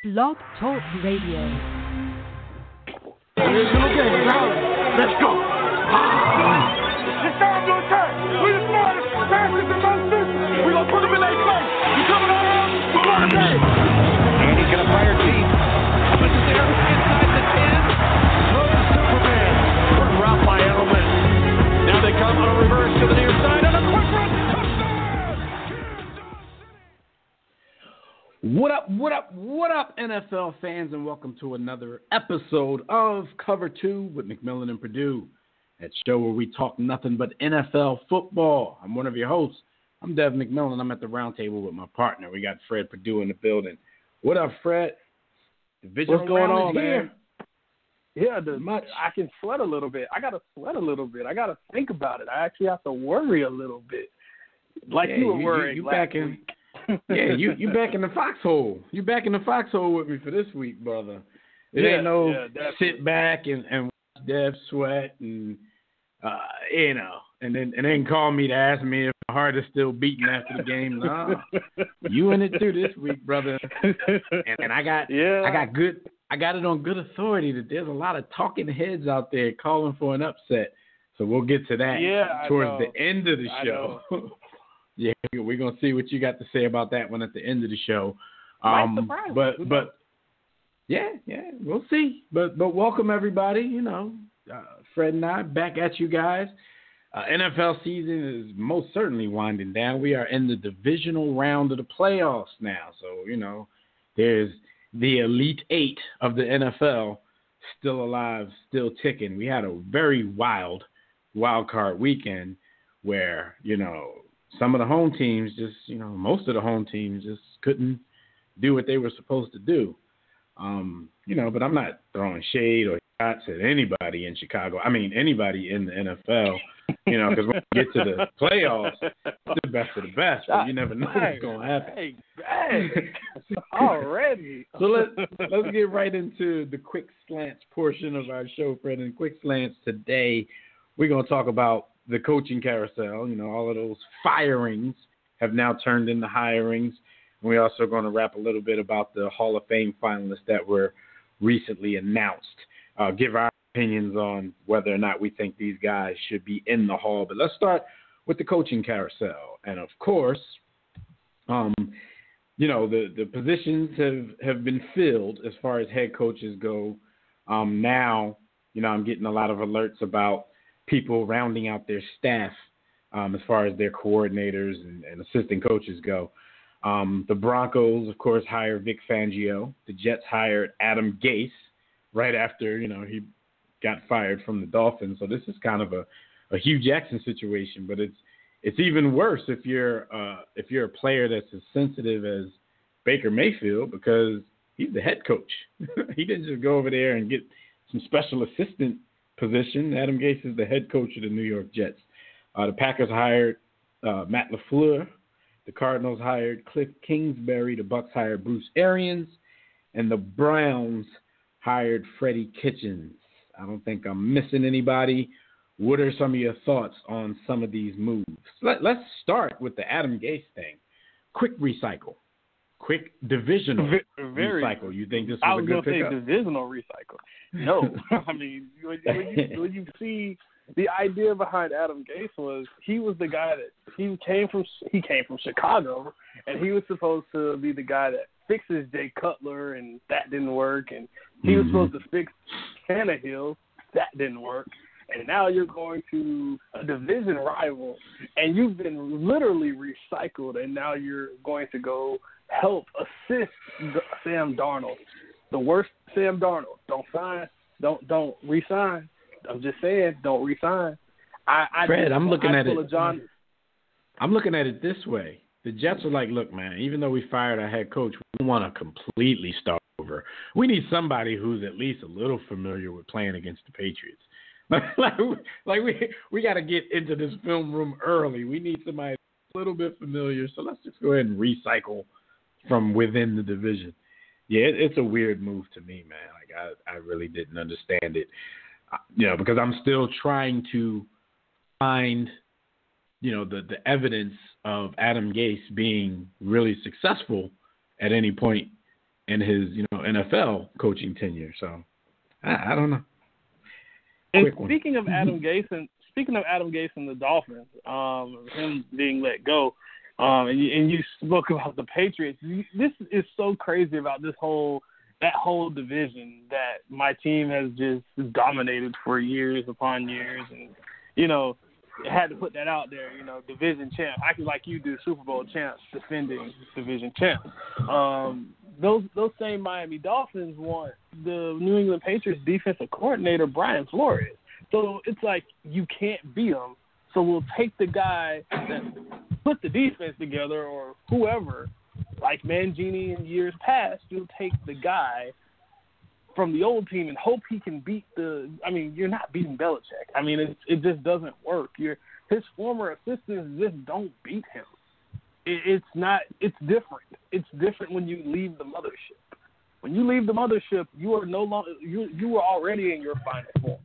Blog Talk Radio. Divisional game, let's go. It's time to attack. We the smartest, fastest, and most vicious. We gonna put them in their place. You coming on out? We gonna play. And he's gonna fire deep. Puts it there inside the 10. Throw to Superman. Good route by Edelman. Now they come on a reverse to the near side and a quick run. What up, NFL fans, and welcome to another episode of Cover 2 with McMillan and Purdue, that show where we talk nothing but NFL football. I'm one of your hosts. I'm Dev McMillan. I'm at the round table with my partner. We got Fred Purdue in the building. What up, Fred? Divisional What's going on, here. Man? Yeah, I can sweat a little bit. I got to sweat a little bit. I got to think about it. I actually have to worry a little bit. Like you were worried you last back in, week. Yeah, you back in the foxhole. You back in the foxhole with me for this week, brother. It ain't no sit back and watch Dev sweat and and then call me to ask me if my heart is still beating after the game. No, you in it too this week, brother. And I got it on good authority that there's a lot of talking heads out there calling for an upset. So we'll get to that towards the end of the show. Yeah, we're gonna see what you got to say about that one at the end of the show. But yeah, we'll see. But welcome everybody. Fred and I back at you guys. NFL season is most certainly winding down. We are in the divisional round of the playoffs now. So there's the Elite Eight of the NFL still alive, still ticking. We had a very wild card weekend where some of the home teams most of the home teams just couldn't do what they were supposed to do. But I'm not throwing shade or shots at anybody in Chicago. I mean, anybody in the NFL, because when you get to the playoffs, it's the best of the best, but you never know what's going to happen. Already. So let's get right into the quick slants portion of our show, Fred. And quick slants today, we're going to talk about the coaching carousel. All of those firings have now turned into hirings. And we're also going to rap a little bit about the Hall of Fame finalists that were recently announced. Give our opinions on whether or not we think these guys should be in the Hall. But let's start with the coaching carousel. And, of course, the positions have been filled as far as head coaches go. Now, I'm getting a lot of alerts about people rounding out their staff as far as their coordinators and assistant coaches go. The Broncos, of course, hired Vic Fangio. The Jets hired Adam Gase right after, he got fired from the Dolphins. So this is kind of a Hugh Jackson situation, but it's even worse if you're a player that's as sensitive as Baker Mayfield, because he's the head coach. He didn't just go over there and get some special assistant position. Adam Gase is the head coach of the New York Jets. The Packers hired Matt LaFleur. The Cardinals hired Cliff Kingsbury. The Bucks hired Bruce Arians. And the Browns hired Freddie Kitchens. I don't think I'm missing anybody. What are some of your thoughts on some of these moves? Let's start with the Adam Gase thing. Quick recycle. Quick divisional recycle. You think this was a good pickup? I was going to say divisional recycle. No. I mean, when you see the idea behind Adam Gase was he was the guy that he came from Chicago, and he was supposed to be the guy that fixes Jay Cutler, and that didn't work. And he was supposed to fix Tannehill. That didn't work. And now you're going to a division rival, and you've been literally recycled, and now you're going to go help assist Sam Darnold. The worst Sam Darnold. Don't sign. Don't re-sign. I'm just saying, don't re-sign. Fred, I'm looking at it this way. The Jets are like, look, man, even though we fired our head coach, we want to completely start over. We need somebody who's at least a little familiar with playing against the Patriots. We got to get into this film room early. We need somebody a little bit familiar. So let's just go ahead and recycle from within the division. Yeah, it's a weird move to me, man. Like I really didn't understand it. Because I'm still trying to find, the evidence of Adam Gase being really successful at any point in his NFL coaching tenure. So I don't know. And Quick speaking one. of Adam Gase and the Dolphins, him being let go, and you spoke about the Patriots. This is so crazy about that whole division that my team has just dominated for years upon years, and had to put that out there. Division champ, acting like you do, Super Bowl champs, defending division champ. Those same Miami Dolphins want the New England Patriots defensive coordinator Brian Flores. So it's like you can't beat them. So we'll take the guy that put the defense together, or whoever, like Mangini in years past. You'll take the guy from the old team and hope he can beat you're not beating Belichick. It just doesn't work. His former assistants just don't beat him. It's different. It's different when you leave the mothership. When you leave the mothership, you are no longer you were already in your finest form,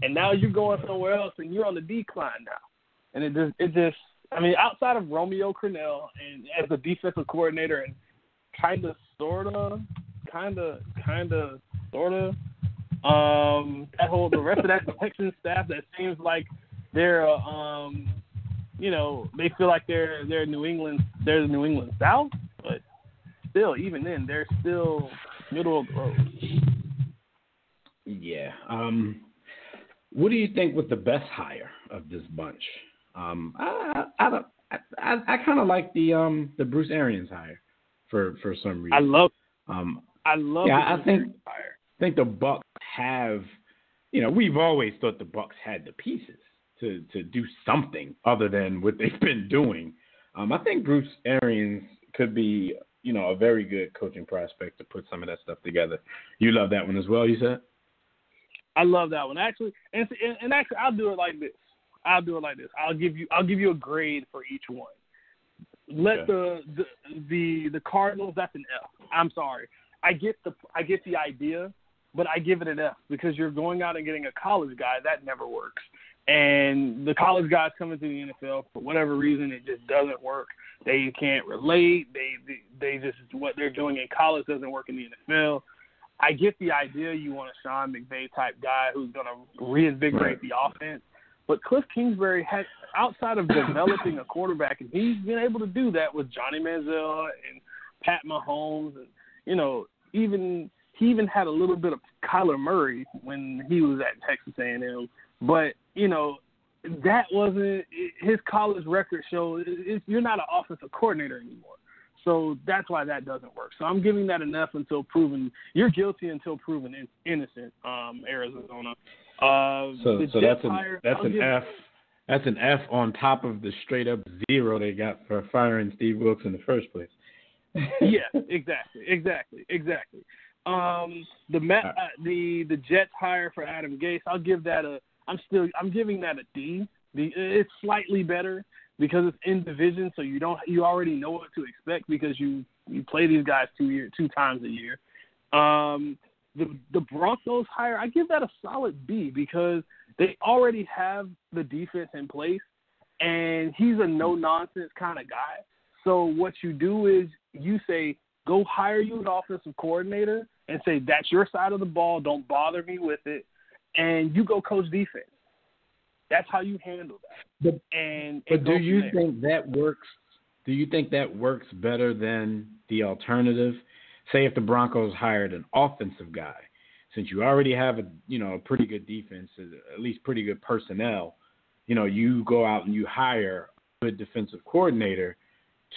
and now you're going somewhere else, and you're on the decline now. And it just outside of Romeo Crennel and as a defensive coordinator and the rest of that Texans staff that seems like they're they feel like they're New England, they're the New England South, but still, even then, they're still middle of the road. Yeah. What do you think was the best hire of this bunch? I kind of like the Bruce Arians hire for some reason. I love. I think the Bucs have. We've always thought the Bucs had the pieces to do something other than what they've been doing. I think Bruce Arians could be, a very good coaching prospect to put some of that stuff together. You love that one as well, you said? I love that one. Actually, and actually, I'll do it like this. I'll give you a grade for each one. Let the Cardinals, that's an F. I'm sorry. I get the idea, but I give it an F because you're going out and getting a college guy. That never works. And the college guys coming to the NFL, for whatever reason, it just doesn't work. They can't relate. They just, what they're doing in college doesn't work in the NFL. I get the idea you want a Sean McVay type guy who's going to reinvigorate the offense. But Cliff Kingsbury had, outside of developing a quarterback, and he's been able to do that with Johnny Manziel and Pat Mahomes, and he even had a little bit of Kyler Murray when he was at Texas A&M. But that wasn't his college record shows. You're not an offensive coordinator anymore, so that's why that doesn't work. So I'm giving that an F until proven you're guilty until proven innocent. Arizona. So that's an F. That's an F on top of the straight up 0 they got for firing Steve Wilkes in the first place. Yeah, exactly. The Jets hire for Adam Gase, I'll give that I'm giving that a D. It's slightly better because it's in division, so you already know what to expect because you play these guys 2 times a year. The Broncos hire, I give that a solid B because they already have the defense in place, and he's a no-nonsense kind of guy. So what you do is you say, go hire you an offensive coordinator and say, that's your side of the ball, don't bother me with it, and you go coach defense. That's how you handle that. But do you think that works? Do you think that works better than the alternative? Say if the Broncos hired an offensive guy, since you already have a pretty good defense, at least pretty good personnel, you go out and you hire a good defensive coordinator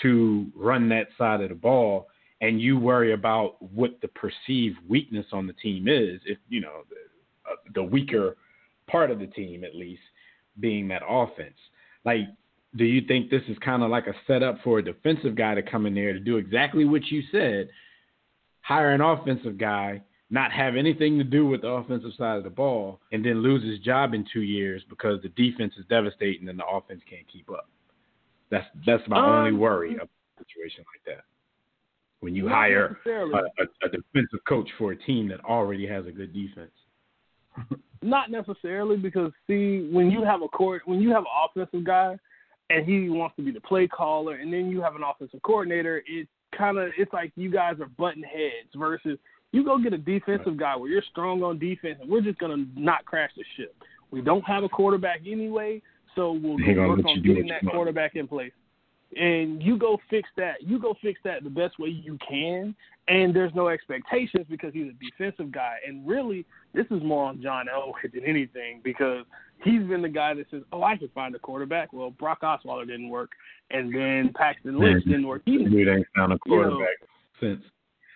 to run that side of the ball, and you worry about what the perceived weakness on the team is, if the weaker part of the team at least being that offense. Like, do you think this is kind of like a setup for a defensive guy to come in there to do exactly what you said, hire an offensive guy, not have anything to do with the offensive side of the ball, and then lose his job in 2 years because the defense is devastating and the offense can't keep up? That's my only worry of a situation like that. When you hire a defensive coach for a team that already has a good defense. Not necessarily, because when you have an offensive guy and he wants to be the play caller, and then you have an offensive coordinator, it's like you guys are butting heads versus you go get a defensive guy where you're strong on defense and we're just going to not crash the ship. We don't have a quarterback anyway, so we'll work on getting that quarterback in place. And you go fix that. You go fix that the best way you can, and there's no expectations because he's a defensive guy. And really, this is more on John Elway than anything because he's been the guy that says, I can find a quarterback. Well, Brock Osweiler didn't work, and then Paxton Lynch didn't work either. We ain't found a quarterback since.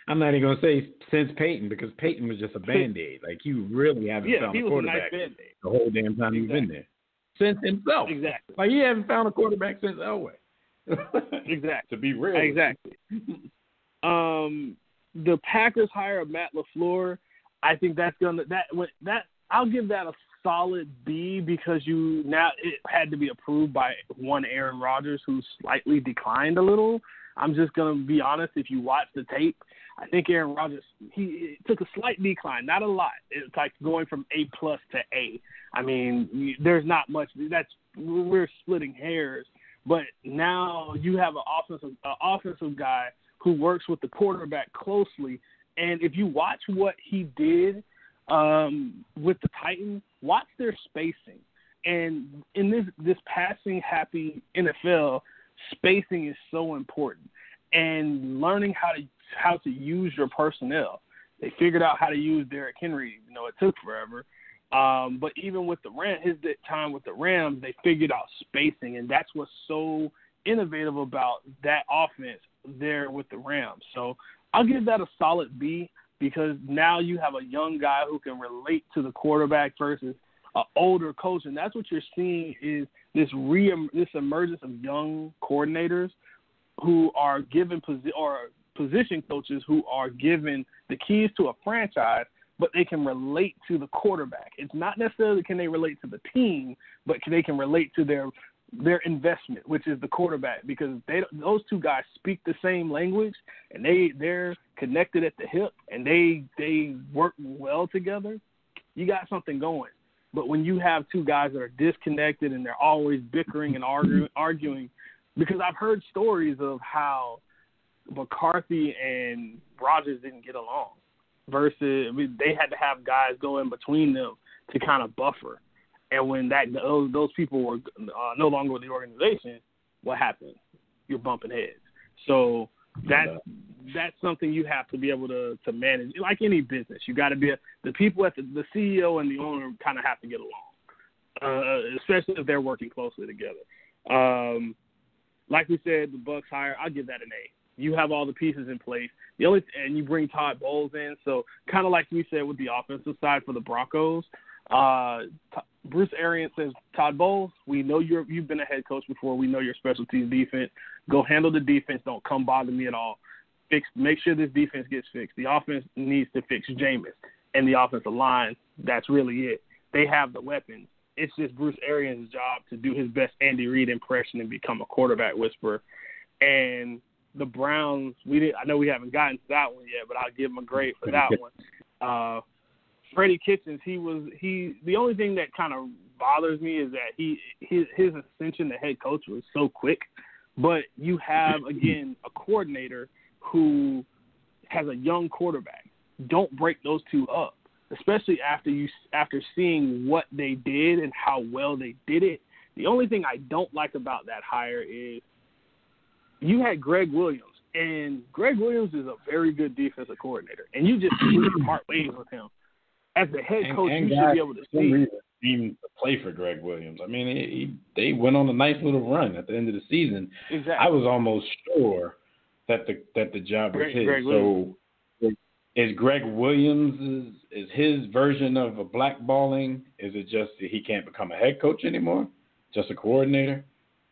I'm not even going to say since Peyton because Peyton was just a Band-Aid. Like, you really haven't found a quarterback the whole damn time he's been there. Since himself. Exactly. Like, he hasn't found a quarterback since Elway. Exactly. To be real. Exactly. The Packers hire Matt LaFleur. I think that's I'll give that a solid B because it had to be approved by one Aaron Rodgers who slightly declined a little. I'm just gonna be honest. If you watch the tape, I think Aaron Rodgers he took a slight decline, not a lot. It's like going from A+ to A. I mean, there's not much. We're splitting hairs. But now you have an offensive guy who works with the quarterback closely. And if you watch what he did with the Titans, watch their spacing. And in this passing-happy NFL, spacing is so important. And learning how to use your personnel. They figured out how to use Derrick Henry. It took forever. But even with his time with the Rams, they figured out spacing, and that's what's so innovative about that offense there with the Rams. So I'll give that a solid B because now you have a young guy who can relate to the quarterback versus an older coach, and that's what you're seeing is this emergence of young coordinators who are given position coaches who are given the keys to a franchise, but they can relate to the quarterback. It's not necessarily can they relate to the team, but they can relate to their investment, which is the quarterback, because those two guys speak the same language, and they're connected at the hip, and they work well together. You got something going. But when you have two guys that are disconnected and they're always bickering and arguing, because I've heard stories of how McCarthy and Rodgers didn't get along. Versus they had to have guys go in between them to kind of buffer. And when those people were no longer with the organization, what happened? You're bumping heads. So that's something you have to be able to manage. Like any business, you got to be the people at the CEO and the owner kind of have to get along, especially if they're working closely together. Like we said, the Bucs hire, I'll give that an A. You have all the pieces in place. And you bring Todd Bowles in. So kind of like we said with the offensive side for the Broncos, Bruce Arians says, Todd Bowles, we know you've been a head coach before. We know your special teams defense. Go handle the defense. Don't come bother me at all. Make sure this defense gets fixed. The offense needs to fix Jameis and the offensive line. That's really it. They have the weapons. It's just Bruce Arians' job to do his best Andy Reid impression and become a quarterback whisperer. And the Browns, I know we haven't gotten to that one yet, but I'll give him a grade for that one. Freddie Kitchens, the only thing that kind of bothers me is that his ascension to head coach was so quick. But you have, again, a coordinator who has a young quarterback. Don't break those two up, especially after seeing what they did and how well they did it. The only thing I don't like about that hire is you had Greg Williams, and Greg Williams is a very good defensive coordinator, and you just part ways with him. As the head coach, you should be able to see. Even to play for Greg Williams. I mean, they went on a nice little run at the end of the season. Exactly. I was almost sure that the job was his. So is Greg Williams is his version of a blackballing? Is it just that he can't become a head coach anymore, just a coordinator?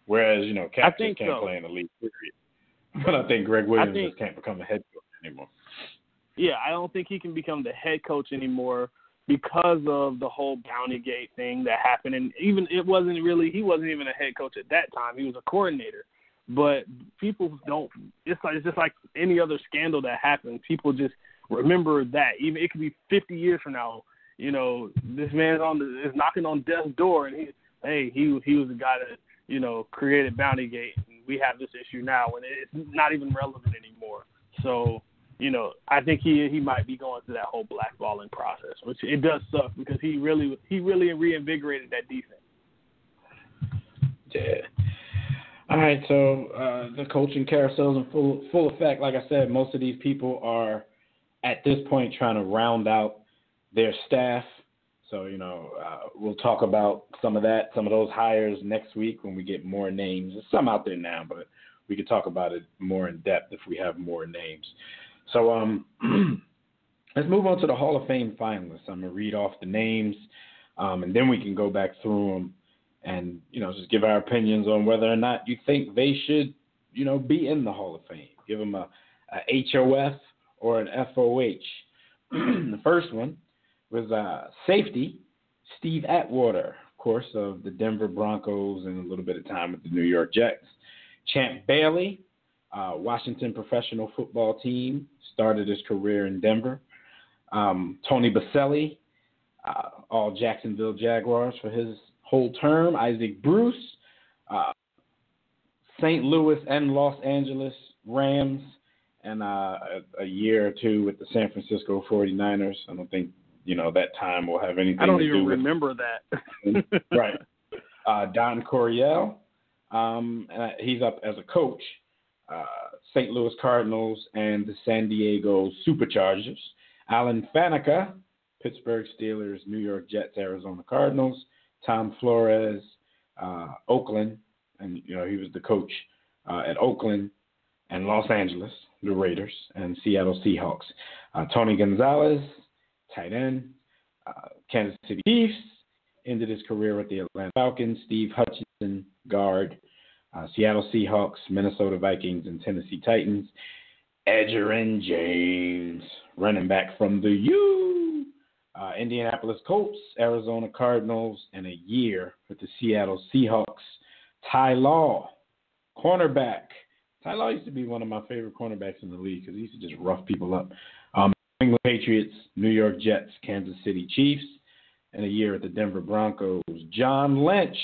Whereas, Cap just can't play in the league, period. But I think Greg Williams just can't become a head coach anymore. Yeah, I don't think he can become the head coach anymore because of the whole Bountygate thing that happened. And even he wasn't even a head coach at that time. He was a coordinator. But people don't – it's just like any other scandal that happens. People just remember that. Even it could be 50 years from now. This man's is knocking on death's door, and he was the guy that – created Bountygate, and we have this issue now, and it's not even relevant anymore. So, I think he might be going through that whole blackballing process, which it does suck because he really reinvigorated that defense. Yeah. All right, so the coaching carousel is in full effect. Like I said, most of these people are at this point trying to round out their staff. So, we'll talk about some of those hires next week when we get more names. There's some out there now, but we could talk about it more in depth if we have more names. So let's move on to the Hall of Fame finalists. I'm going to read off the names, and then we can go back through them and, just give our opinions on whether or not you think they should, be in the Hall of Fame. Give them a HOF or an FOH. The first one was safety, Steve Atwater, of course, of the Denver Broncos and a little bit of time with the New York Jets. Champ Bailey, Washington professional football team, started his career in Denver. Tony Baselli, all Jacksonville Jaguars for his whole term. Isaac Bruce, St. Louis and Los Angeles Rams, and a year or two with the San Francisco 49ers. I don't think, that time will have anything to do with. I don't even remember that. Right. Don Coryell, he's up as a coach, St. Louis Cardinals and the San Diego Superchargers. Alan Faneca, Pittsburgh Steelers, New York Jets, Arizona Cardinals. Tom Flores, Oakland, and he was the coach at Oakland and Los Angeles, the Raiders, and Seattle Seahawks. Tony Gonzalez, tight end, Kansas City Chiefs, ended his career with the Atlanta Falcons. Steve Hutchinson, guard, Seattle Seahawks, Minnesota Vikings, and Tennessee Titans. Edgerrin James, running back from the U. Indianapolis Colts, Arizona Cardinals, and a year with the Seattle Seahawks. Ty Law, cornerback. Ty Law used to be one of my favorite cornerbacks in the league because he used to just rough people up. New England Patriots, New York Jets, Kansas City Chiefs, and a year at the Denver Broncos. John Lynch,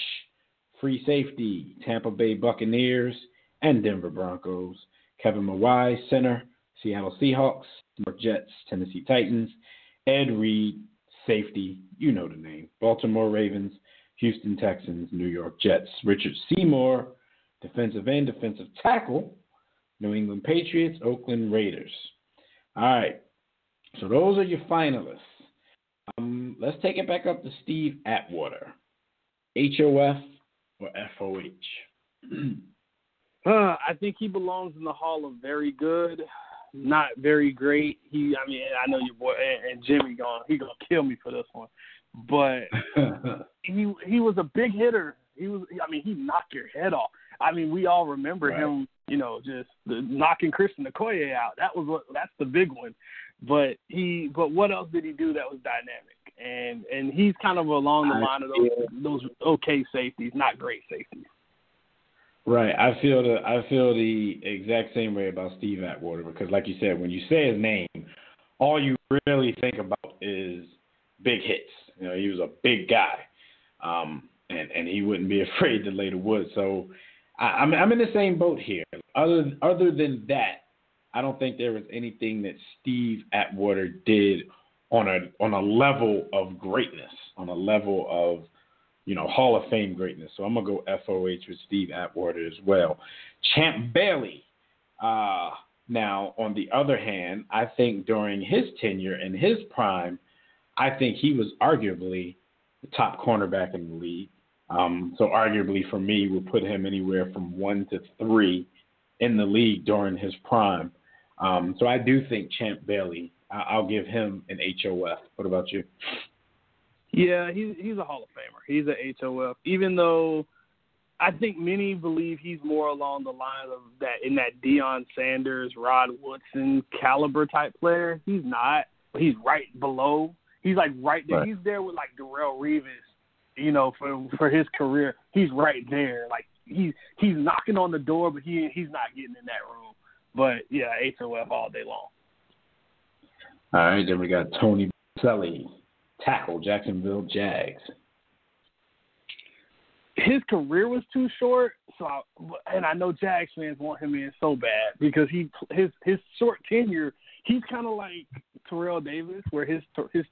free safety, Tampa Bay Buccaneers, and Denver Broncos. Kevin Mawai, center, Seattle Seahawks, New York Jets, Tennessee Titans. Ed Reed, safety, you know the name, Baltimore Ravens, Houston Texans, New York Jets. Richard Seymour, defensive end, defensive tackle, New England Patriots, Oakland Raiders. All right, so those are your finalists. Let's take it back up to Steve Atwater, HOF or FOH? I think he belongs in the Hall of Very Good, not very great. I know your boy and Jimmy he gonna kill me for this one, but he was a big hitter. He knocked your head off. We all remember him, just knocking Christian Okoye out. That's the big one. But what else did he do that was dynamic? And he's kind of along the line of those okay safeties, not great safeties. Right. I feel the exact same way about Steve Atwater because, like you said, when you say his name, all you really think about is big hits. He was a big guy, and he wouldn't be afraid to lay the wood. So I'm in the same boat here. Other than that, I don't think there was anything that Steve Atwater did on a level of greatness, on a level of Hall of Fame greatness. So I'm going to go FOH with Steve Atwater as well. Champ Bailey. Now, on the other hand, I think during his tenure and his prime, I think he was arguably the top cornerback in the league. So arguably for me, we'll put him anywhere from 1 to 3 in the league during his prime. So I do think Champ Bailey, I'll give him an HOF. What about you? Yeah, he's a Hall of Famer. He's a HOF, even though I think many believe he's more along the line of that Deion Sanders, Rod Woodson caliber type player. He's not. He's right below. He's like right there. Right. He's there with like Darrelle Revis, for his career. He's right there. Like he's knocking on the door, but he's not getting in that room. But yeah, HOF all day long. All right, then we got Tony Baselli, tackle, Jacksonville Jags. His career was too short, and I know Jags fans want him in so bad because his short tenure, he's kind of like Terrell Davis, where his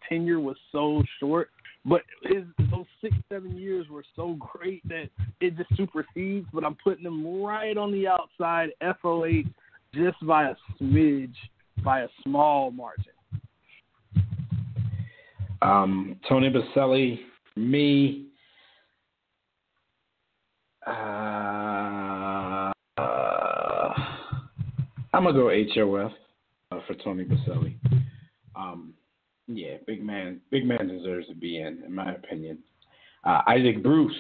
tenure was so short, but those 6-7 years were so great that it just supersedes. But I'm putting him right on the outside, FOH, just by a smidge, by a small margin. Tony Baselli, me. I'm gonna go HOF for Tony Baselli. Yeah, big man deserves to be in my opinion. Isaac Bruce,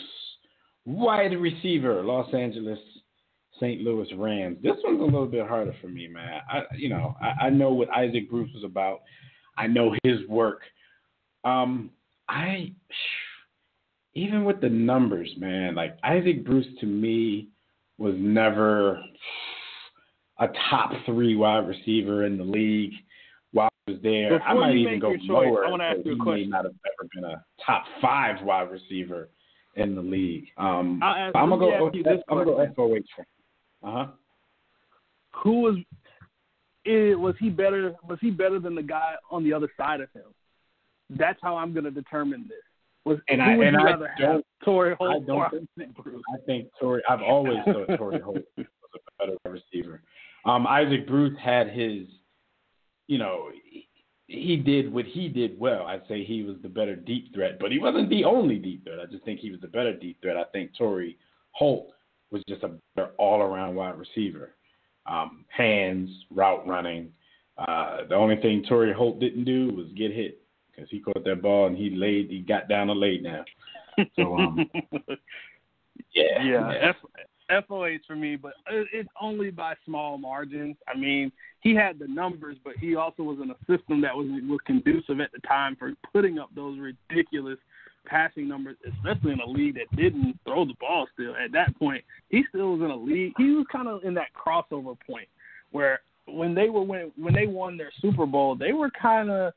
wide receiver, Los Angeles, St. Louis Rams. This one's a little bit harder for me, man. I know what Isaac Bruce was about. I know his work. Even with the numbers, man, like Isaac Bruce to me was never a top 3 wide receiver in the league while I was there. Before I might you even make go your choice, lower. I want to ask you a He question. may not have ever been a top 5 wide receiver in the league. I'm gonna go FOH for him. Was he better? Was he better than the guy on the other side of him? That's how I'm going to determine this. Torrey Holt or Isaac Bruce? I think Torrey. I've always thought Torrey Holt was a better receiver. Isaac Bruce had his, he did what he did well. I'd say he was the better deep threat, but he wasn't the only deep threat. I just think he was the better deep threat. I think Torrey Holt was just a better all-around wide receiver. Hands, route running. The only thing Torrey Holt didn't do was get hit. Because he caught that ball and he got down and laid down. So, FOH for me, but it's only by small margins. I mean, he had the numbers, but he also was in a system that was conducive at the time for putting up those ridiculous passing numbers, especially in a league that didn't throw the ball still. At that point, he still was in a league. He was kind of in that crossover point where when they won their Super Bowl, they were kind of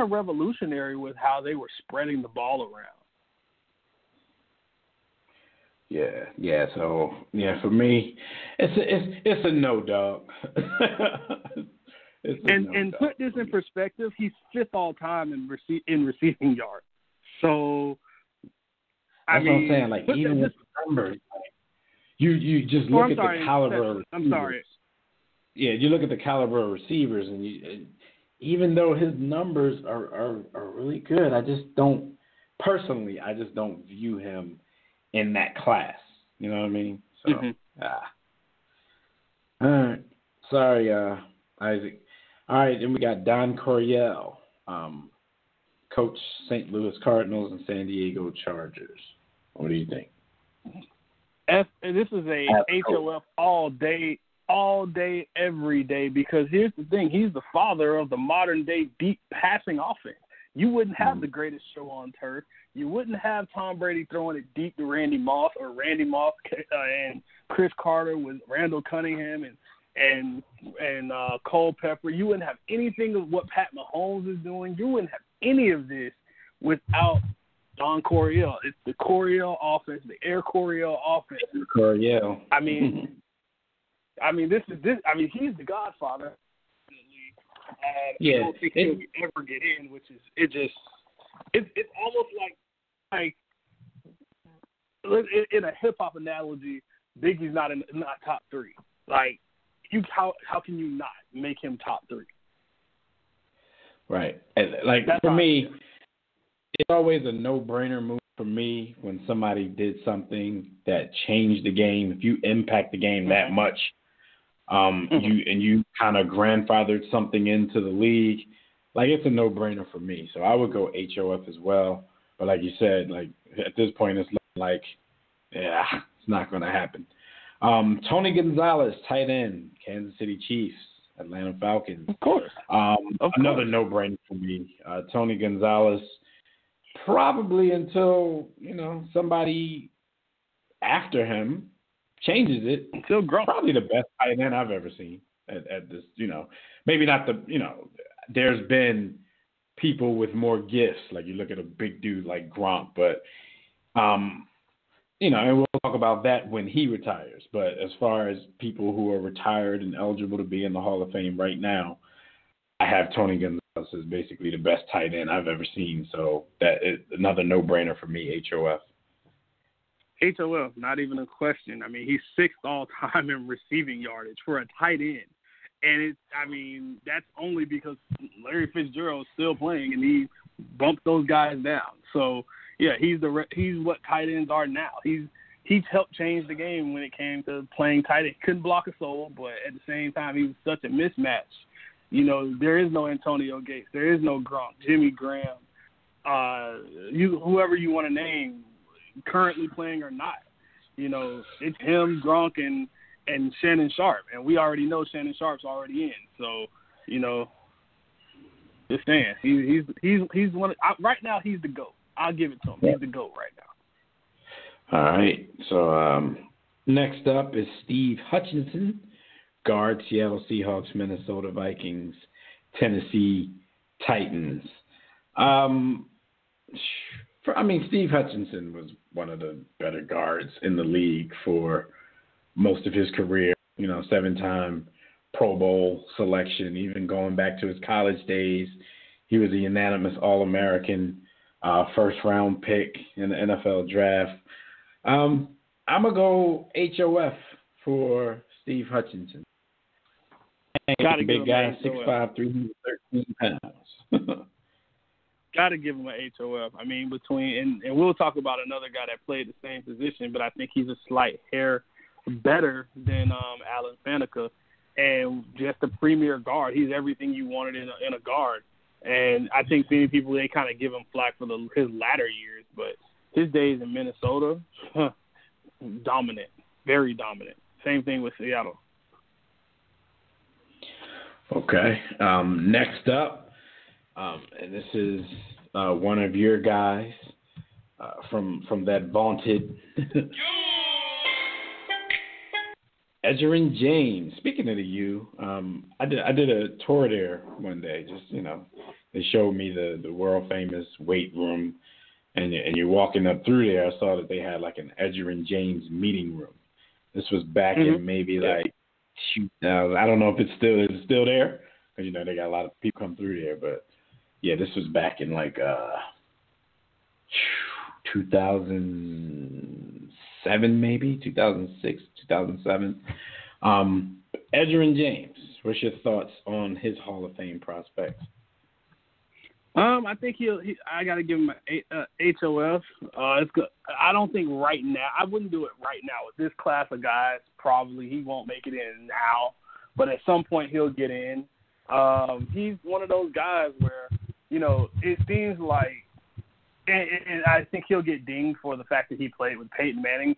revolutionary with how they were spreading the ball around. Yeah. So for me, it's a no, dog. Put this in perspective, he's 5th all time in receiving yards. So that's what I'm saying. Like even with the numbers, you just look at the caliber. I'm sorry. Yeah, you look at the caliber of receivers, and even though his numbers are really good, I just don't view him in that class. You know what I mean? So, All right. Sorry, Isaac. All right, then we got Don Coryell, coach St. Louis Cardinals and San Diego Chargers. What do you think? This is a HOF all day, every day, because here's the thing. He's the father of the modern-day deep passing offense. You wouldn't have the greatest show on turf. You wouldn't have Tom Brady throwing it deep to Randy Moss or Randy Moss and Chris Carter with Randall Cunningham and Cole Pepper. You wouldn't have anything of what Pat Mahomes is doing. You wouldn't have any of this without Don Coryell. It's the Coryell offense, the Air Coryell offense. Coryell. I mean, he's the godfather. I don't think he'll ever get in, which is it's almost like in a hip hop analogy, Biggie's not top 3. Like how can you not make him top 3? Right. Like for me, it's always a no-brainer move for me when somebody did something that changed the game. If you impact the game that much, you kind of grandfathered something into the league, like it's a no-brainer for me. So I would go HOF as well. But like you said, like at this point, it's like, it's not going to happen. Tony Gonzalez, tight end, Kansas City Chiefs, Atlanta Falcons. Of course. Another no-brainer for me. Tony Gonzalez, probably until, somebody after him changes it. Until probably the best tight end I've ever seen at this, maybe not the, there's been people with more gifts. Like you look at a big dude like Gronk, but, and we'll talk talk about that when he retires. But as far as people who are retired and eligible to be in the Hall of Fame right now, I have Tony Gonzalez as basically the best tight end I've ever seen. So that is another no-brainer for me, HOF. HOF, not even a question. I mean, he's 6th all-time in receiving yardage for a tight end. And that's only because Larry Fitzgerald is still playing and he bumped those guys down. So, yeah, he's what tight ends are now. He's helped change the game when it came to playing tight end. Couldn't block a soul, but at the same time, he was such a mismatch. You know, there is no Antonio Gates. There is no Gronk, Jimmy Graham, whoever you want to name, currently playing or not. You know, it's him, Gronk, and Shannon Sharp, and we already know Shannon Sharp's already in. So, you know, just saying, he's one. Right now, he's the GOAT. I'll give it to him. He's the GOAT right now. All right. So next up is Steve Hutchinson, guard, Seattle Seahawks, Minnesota Vikings, Tennessee Titans. Steve Hutchinson was one of the better guards in the league for most of his career. You know, 7-time Pro Bowl selection, even going back to his college days. He was a unanimous All-American, first-round pick in the NFL draft. I'm going to go HOF for Steve Hutchinson. Big guy, 6'5", 313 pounds. Got to give him an HOF. I mean, and we'll talk about another guy that played the same position, but I think he's a slight hair better than Alan Faneca, and just a premier guard. He's everything you wanted in a guard. And I think many people, they kind of give him flack for his latter years, but his days in Minnesota, dominant, very dominant. Same thing with Seattle. Okay. Next up, and this is one of your guys from that vaunted Edgerrin James. Speaking of the U, I did a tour there one day. Just, you know, they showed me the world famous weight room, and you're walking up through there. I saw that they had like an Edgerrin James meeting room. This was back in maybe like 2000. I don't know if is it still there, because you know they got a lot of people come through there. But yeah, this was back in like 2007, maybe 2006, 2007. Edgerrin James, what's your thoughts on his Hall of Fame prospects? I think I got to give him a HOF. It's good. I don't think right now. I wouldn't do it right now with this class of guys. Probably he won't make it in now, but at some point he'll get in. He's one of those guys where, you know, it seems like, and I think he'll get dinged for the fact that he played with Peyton Manning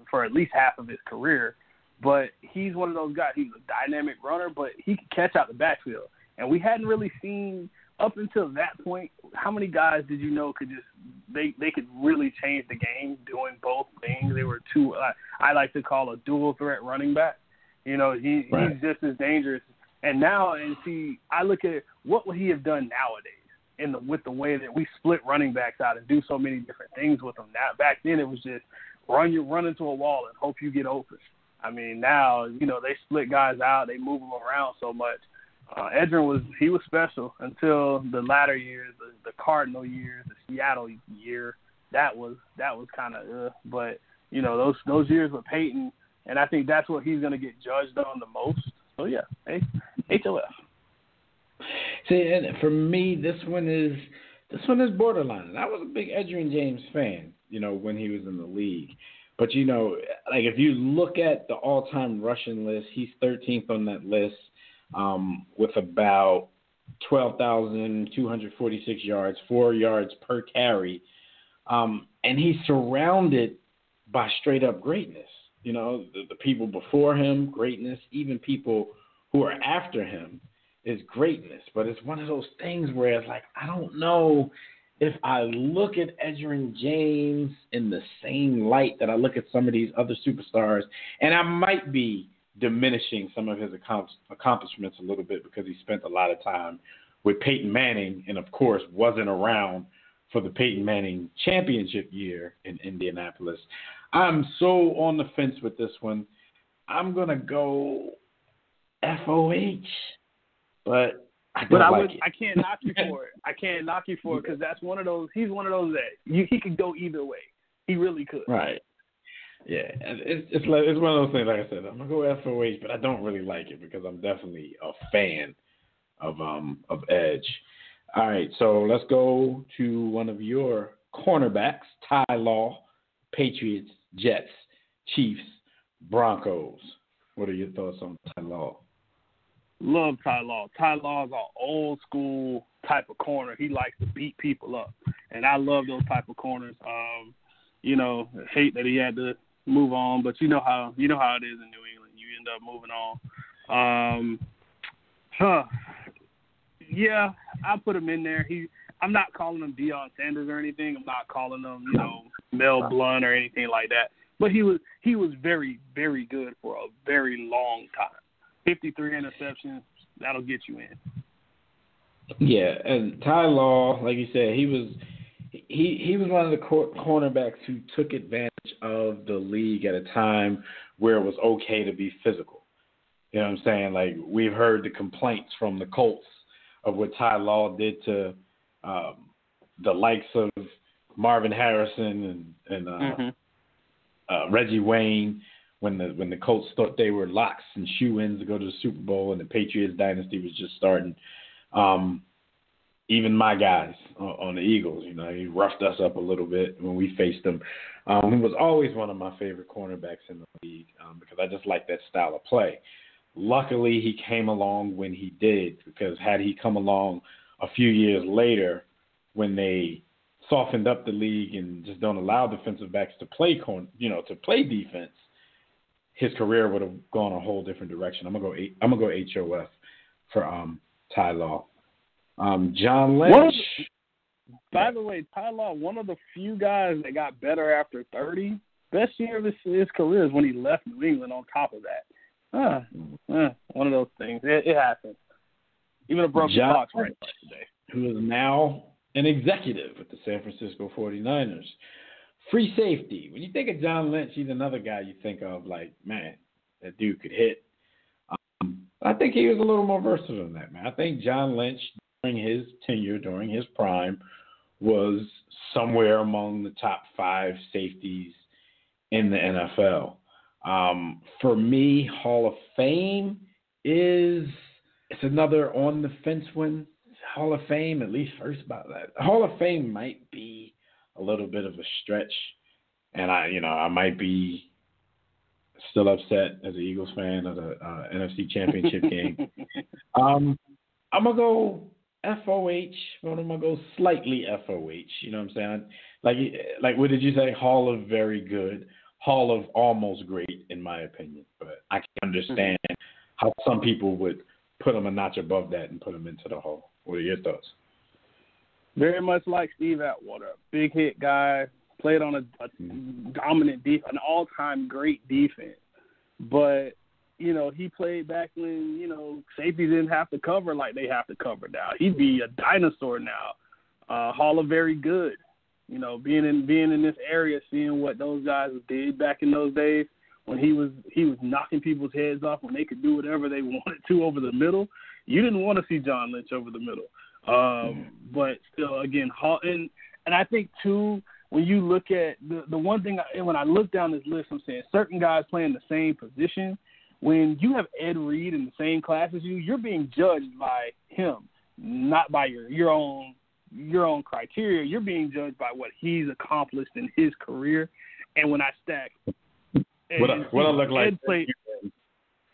for at least half of his career. But he's one of those guys. He's a dynamic runner, but he can catch out the backfield. And we hadn't really seen up until that point, how many guys did you know could just they could really change the game doing both things? They were two. I like to call a dual threat running back. You know, he's just as dangerous. And now, I look at what would he have done nowadays with the way that we split running backs out and do so many different things with them. Now, back then it was just run into a wall and hope you get open. I mean, now, you know, they split guys out, they move them around so much. Edgerrin was special until the latter years, the Cardinal years, the Seattle year. That was kind of, but you know those years with Peyton, and I think that's what he's going to get judged on the most. So yeah, HOF. See, and for me, this one is borderline. I was a big Edgerrin James fan, you know, when he was in the league. But you know, like if you look at the all-time rushing list, he's 13th on that list. With about 12,246 yards, 4 yards per carry. And he's surrounded by straight-up greatness. You know, the people before him, greatness. Even people who are after him is greatness. But it's one of those things where it's like, I don't know if I look at Edgerrin James in the same light that I look at some of these other superstars. And I might be diminishing some of his accomplishments a little bit because he spent a lot of time with Peyton Manning and, of course, wasn't around for the Peyton Manning championship year in Indianapolis. I'm so on the fence with this one. I'm going to go FOH, but I can't knock you for it. I can't knock you for it because that's one of those. He's one of those that he could go either way. He really could. Right. Yeah, it's one of those things. Like I said, I'm gonna go FOH, but I don't really like it because I'm definitely a fan of Edge. All right, so let's go to one of your cornerbacks: Ty Law, Patriots, Jets, Chiefs, Broncos. What are your thoughts on Ty Law? Love Ty Law. Ty Law is an old school type of corner. He likes to beat people up, and I love those type of corners. Hate that he had to move on, but you know how it is in New England. You end up moving on. Yeah, I'll put him in there. I'm not calling him Deion Sanders or anything. I'm not calling him, Mel Blount or anything like that. But he was very, very good for a very long time. 53 interceptions, that'll get you in. Yeah, and Ty Law, like you said, he was one of the cornerbacks who took advantage of the league at a time where it was okay to be physical. You know what I'm saying? Like, we've heard the complaints from the Colts of what Ty Law did to the likes of Marvin Harrison and Reggie Wayne when the Colts thought they were locks and shoe-ins to go to the Super Bowl and the Patriots dynasty was just starting. Even my guys on the Eagles, he roughed us up a little bit when we faced him. He was always one of my favorite cornerbacks in the league because I just like that style of play. Luckily, he came along when he did, because had he come along a few years later when they softened up the league and just don't allow defensive backs to play defense, his career would have gone a whole different direction. I'm gonna go HOF for Ty Law. John Lynch. By the way, Ty Law, one of the few guys that got better after 30. Best year of his career is when he left New England. On top of that, one of those things. It happens. Even a broken clock's right today. Who is now an executive with the San Francisco 49ers. Free safety. When you think of John Lynch, he's another guy you think of like, man, that dude could hit. I think he was a little more versatile than that, man. I think John Lynch, during his tenure, during his prime, was somewhere among the top 5 safeties in the NFL. For me, Hall of Fame it's another on the fence one. Hall of Fame, at least first about that. Hall of Fame might be a little bit of a stretch, and I might be still upset as an Eagles fan of the NFC Championship game. I'm gonna go FOH, but I'm gonna go slightly FOH. You know what I'm saying? Like what did you say? Hall of very good, Hall of almost great, in my opinion. But I can understand how some people would put them a notch above that and put them into the Hall. What are your thoughts? Very much like Steve Atwater, big hit guy, played on a dominant defense, an all-time great defense. But, he played back when, safeties didn't have to cover like they have to cover now. He'd be a dinosaur now. Hall of very good. Being in this area, seeing what those guys did back in those days when he was knocking people's heads off when they could do whatever they wanted to over the middle. You didn't want to see John Lynch over the middle. But still, again, and I think, too, when you look at the one thing, when I look down this list, I'm saying certain guys playing the same position. When you have Ed Reed in the same class as you, you're being judged by him, not by your own criteria. You're being judged by what he's accomplished in his career. And when I stack, what I look like.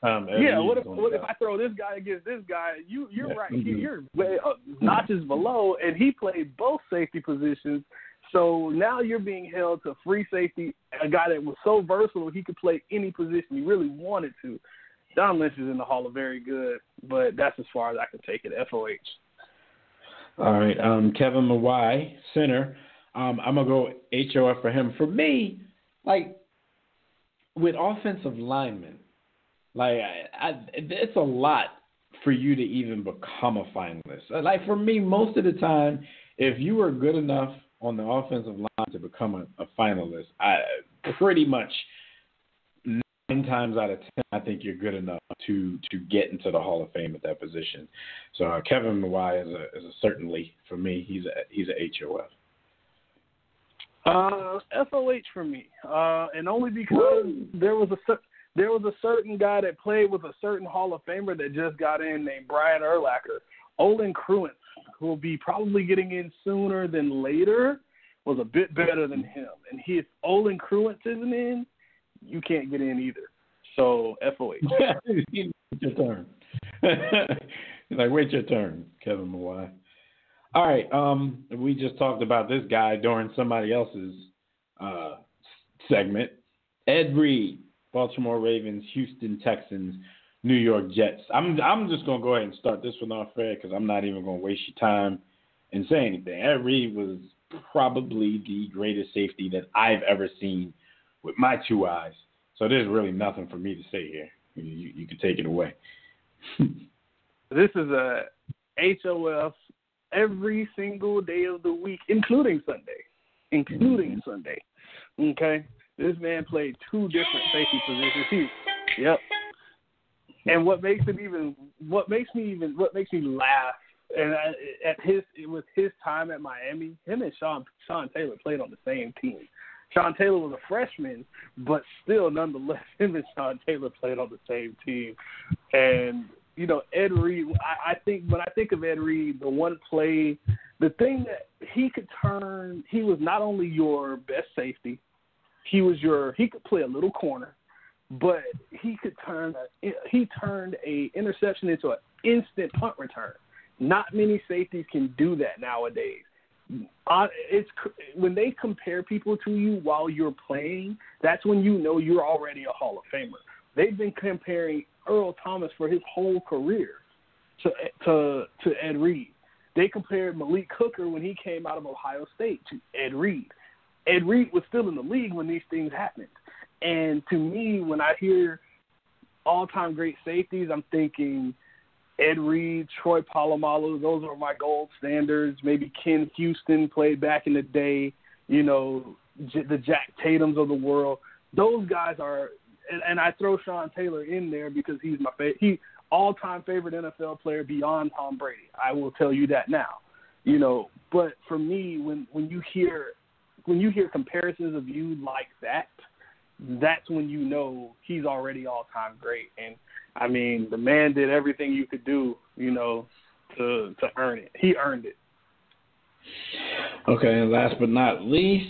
What if I throw this guy against this guy? You're right. You're notches below, and he played both safety positions. So now you're being held to free safety, a guy that was so versatile he could play any position he really wanted to. John Lynch is in the Hall of Very Good, but that's as far as I can take it. FOH. All right, Kevin Mawai, center. I'm gonna go HOF for him. For me, with offensive linemen. It's a lot for you to even become a finalist. For me, most of the time, if you were good enough on the offensive line to become a finalist, pretty much 9 times out of 10, I think you're good enough to get into the Hall of Fame at that position. So Kevin Mawai is a certainly for me. He's a HOF. FOH for me, and only because there was a certain guy that played with a certain Hall of Famer that just got in named Brian Urlacher. Olin Kruentz, who will be probably getting in sooner than later, was a bit better than him. And if Olin Kruentz isn't in, you can't get in either. So FOH. It's your turn. Like, wait your turn, Kevin Mawai. All right, we just talked about this guy during somebody else's segment. Ed Reed, Baltimore Ravens, Houston Texans, New York Jets. I'm just going to go ahead and start this one off, Fred, because I'm not even going to waste your time and say anything. Ed Reed was probably the greatest safety that I've ever seen with my 2 eyes. So there's really nothing for me to say here. You can take it away. This is a HOF every single day of the week, including Sunday. Okay? This man played 2 different safety positions. Yep. And what makes me laugh, and with his time at Miami, him and Sean Taylor played on the same team. Sean Taylor was a freshman, but still, nonetheless, him and Sean Taylor played on the same team. And Ed Reed, I think when I think of Ed Reed, the thing that he could turn, he was not only your best safety, he could play a little corner, but he turned a interception into an instant punt return. Not many safeties can do that nowadays. When they compare people to you while you're playing, that's when you know you're already a Hall of Famer. They've been comparing Earl Thomas for his whole career to Ed Reed. They compared Malik Hooker when he came out of Ohio State to Ed Reed. Ed Reed was still in the league when these things happened. And to me, when I hear all-time great safeties, I'm thinking Ed Reed, Troy Polamalu, those are my gold standards. Maybe Ken Houston played back in the day, the Jack Tatums of the world. Those guys are, and I throw Sean Taylor in there because he's my favorite. All-time favorite NFL player beyond Tom Brady. I will tell you that now. But for me, when you hear comparisons of you like that, that's when you know he's already all-time great. And I mean, the man did everything you could do, to earn it. He earned it. Okay, and last but not least,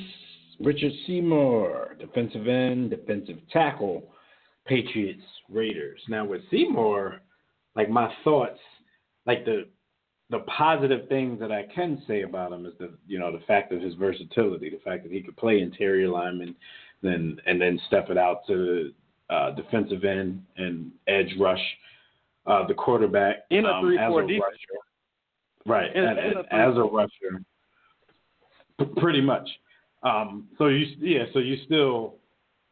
Richard Seymour, defensive end, defensive tackle, Patriots, Raiders. Now with Seymour, like my thoughts, like the positive things that I can say about him is the fact of his versatility, the fact that he could play interior lineman, then step it out to defensive end and edge rush the quarterback in a 3-4 defense. Right, as a rusher, pretty much. So you still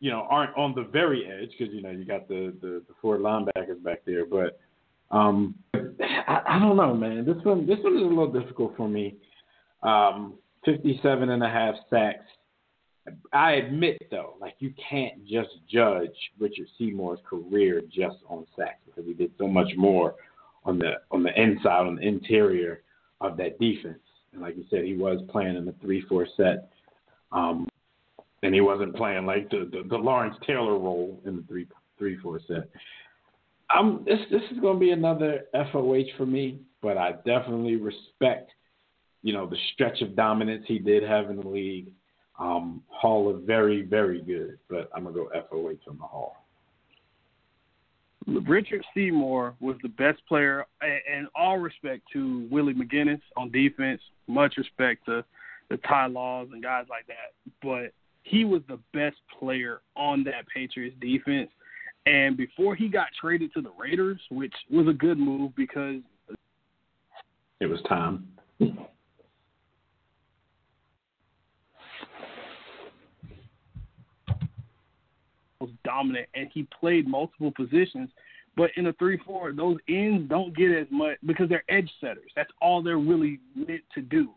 aren't on the very edge because you got the 4 linebackers back there, but I don't know, man. This one is a little difficult for me. 57.5 sacks. I admit, though, like you can't just judge Richard Seymour's career just on sacks because he did so much more on the inside, on the interior of that defense. And like you said, he was playing in the 3-4 set, and he wasn't playing like the Lawrence Taylor role in the 3-4 set. This is going to be another FOH for me, but I definitely respect, the stretch of dominance he did have in the league. Hall of very, very good, but I'm going to go FOH on the Hall. Richard Seymour was the best player, and all respect to Willie McGinnis on defense, much respect to the Ty Laws and guys like that, but he was the best player on that Patriots defense. And before he got traded to the Raiders, which was a good move because it was time. Was dominant, and he played multiple positions. But in a 3-4, those ends don't get as much because they're edge setters. That's all they're really meant to do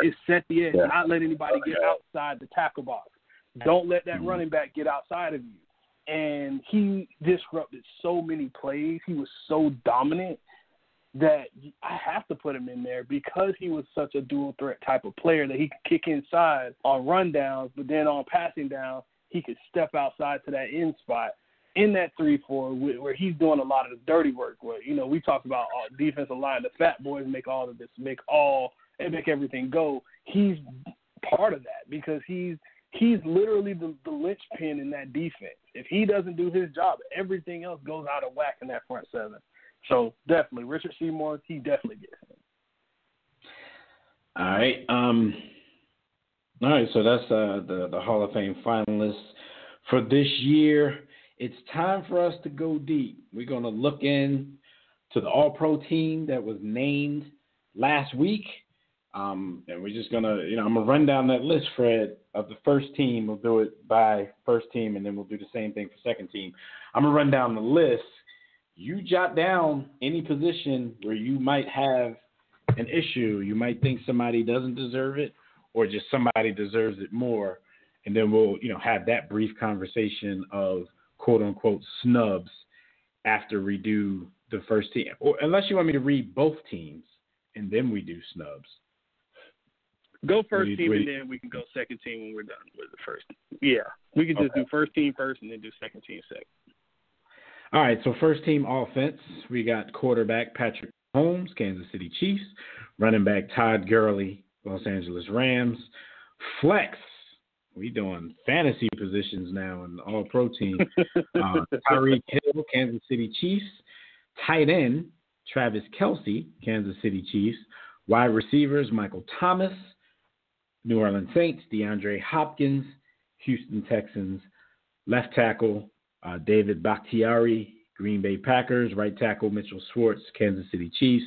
is set the edge, not let anybody get outside the tackle box. Don't let that running back get outside of you. And he disrupted so many plays. He was so dominant that I have to put him in there because he was such a dual threat type of player that he could kick inside on rundowns, but then on passing down, he could step outside to that end spot in that 3-4 where he's doing a lot of the dirty work. Where, we talk about defensive line, the fat boys make all of this, make everything go. He's part of that because he's literally the linchpin in that defense. If he doesn't do his job, everything else goes out of whack in that front seven. So definitely, Richard Seymour, he definitely gets it. All right. All right, so that's the Hall of Fame finalists for this year. It's time for us to go deep. We're going to look in to the All-Pro team that was named last week. And we're just going to, I'm going to run down that list, Fred, of the first team. We'll do it by first team, and then we'll do the same thing for second team. I'm going to run down the list. You jot down any position where you might have an issue. You might think somebody doesn't deserve it or just somebody deserves it more. And then we'll, have that brief conversation of quote-unquote snubs after we do the first team. Or unless you want me to read both teams, and then we do snubs. Go first team, and then we can go second team when we're done with the first. Yeah, we can just do first team first and then do second team second. All right, so first team offense, we got quarterback Patrick Mahomes, Kansas City Chiefs, running back Todd Gurley, Los Angeles Rams, flex, we doing fantasy positions now in the All-Pro team, Tyreek Hill, Kansas City Chiefs, tight end Travis Kelce, Kansas City Chiefs, wide receivers Michael Thomas, New Orleans Saints, DeAndre Hopkins, Houston Texans, left tackle David Bakhtiari, Green Bay Packers, right tackle Mitchell Schwartz, Kansas City Chiefs,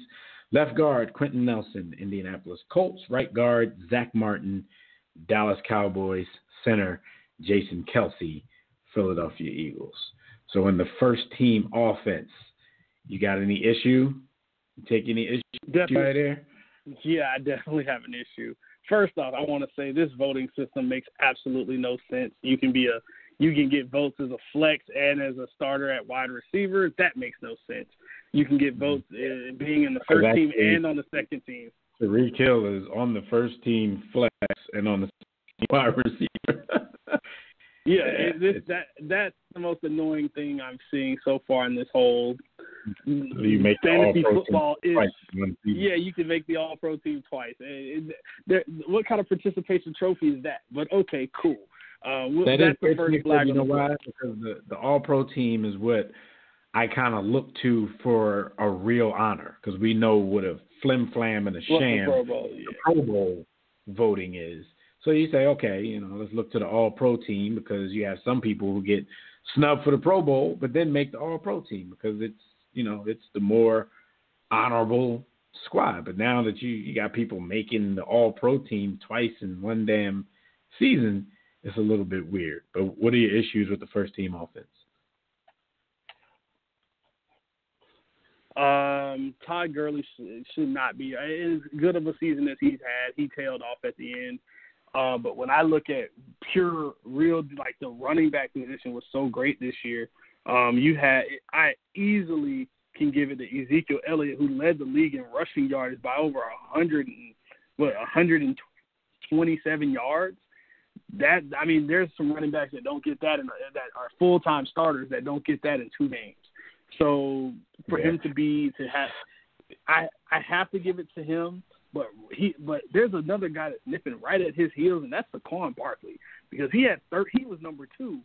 left guard Quentin Nelson, Indianapolis Colts, right guard Zach Martin, Dallas Cowboys, center Jason Kelce, Philadelphia Eagles. So in the first team offense, you got any issue? You take any issue definitely. Right there? Yeah, I definitely have an issue. First off, I want to say this voting system makes absolutely no sense. You can get votes as a flex and as a starter at wide receiver. That makes no sense. You can get votes being in the first team and on the second team. Tyreek Hill is on the first team flex and on the second team wide receiver. That's the most annoying thing I'm seeing so far in this whole fantasy football is. Yeah, you can make the All-Pro team twice. What kind of participation trophy is that? But okay, cool. That's the first flag. You know why? Because the All-Pro team is what I kind of look to for a real honor, because we know what a flim-flam and a sham the Pro Bowl voting is. So you say, okay, let's look to the All-Pro team, because you have some people who get snubbed for the Pro Bowl but then make the All-Pro team because it's the more honorable squad. But now that you got people making the All-Pro team twice in one damn season, it's a little bit weird. But what are your issues with the first team offense? Todd Gurley should not be as good of a season as he's had. He tailed off at the end. But when I look at real, like the running back position was so great this year. I easily can give it to Ezekiel Elliott, who led the league in rushing yards by over 127 yards. There's some running backs that don't get that, that are full-time starters that don't get that in 2 games. So for him I have to give it to him. But there's another guy that's nipping right at his heels, and that's Saquon Barkley, because he was number 2,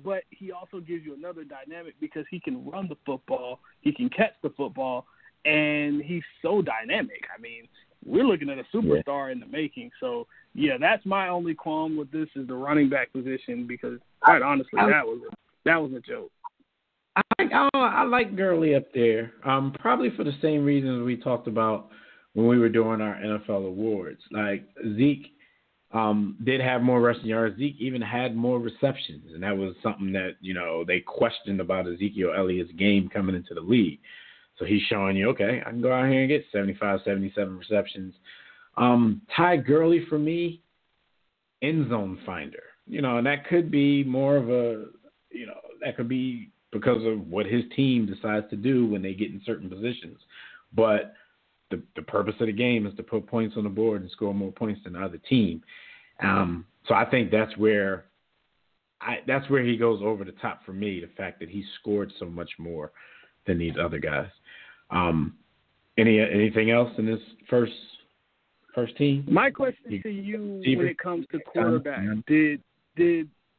but he also gives you another dynamic because he can run the football, he can catch the football, and he's so dynamic. We're looking at a superstar in the making. So yeah, that's my only qualm with this is the running back position, because quite honestly, that was a joke. I like Gurley up there, probably for the same reasons we talked about when we were doing our NFL awards. Like Zeke did have more rushing yards. Zeke even had more receptions, and that was something that, they questioned about Ezekiel Elliott's game coming into the league. So he's showing you, okay, I can go out here and get 75, 77 receptions. Ty Gurley, for me, end zone finder. and that could be more of a, that could be because of what his team decides to do when they get in certain positions. But the purpose of the game is to put points on the board and score more points than the other team. So I think that's where he goes over the top for me, the fact that he scored so much more than these other guys. Anything else in this first team? My question to you when it comes to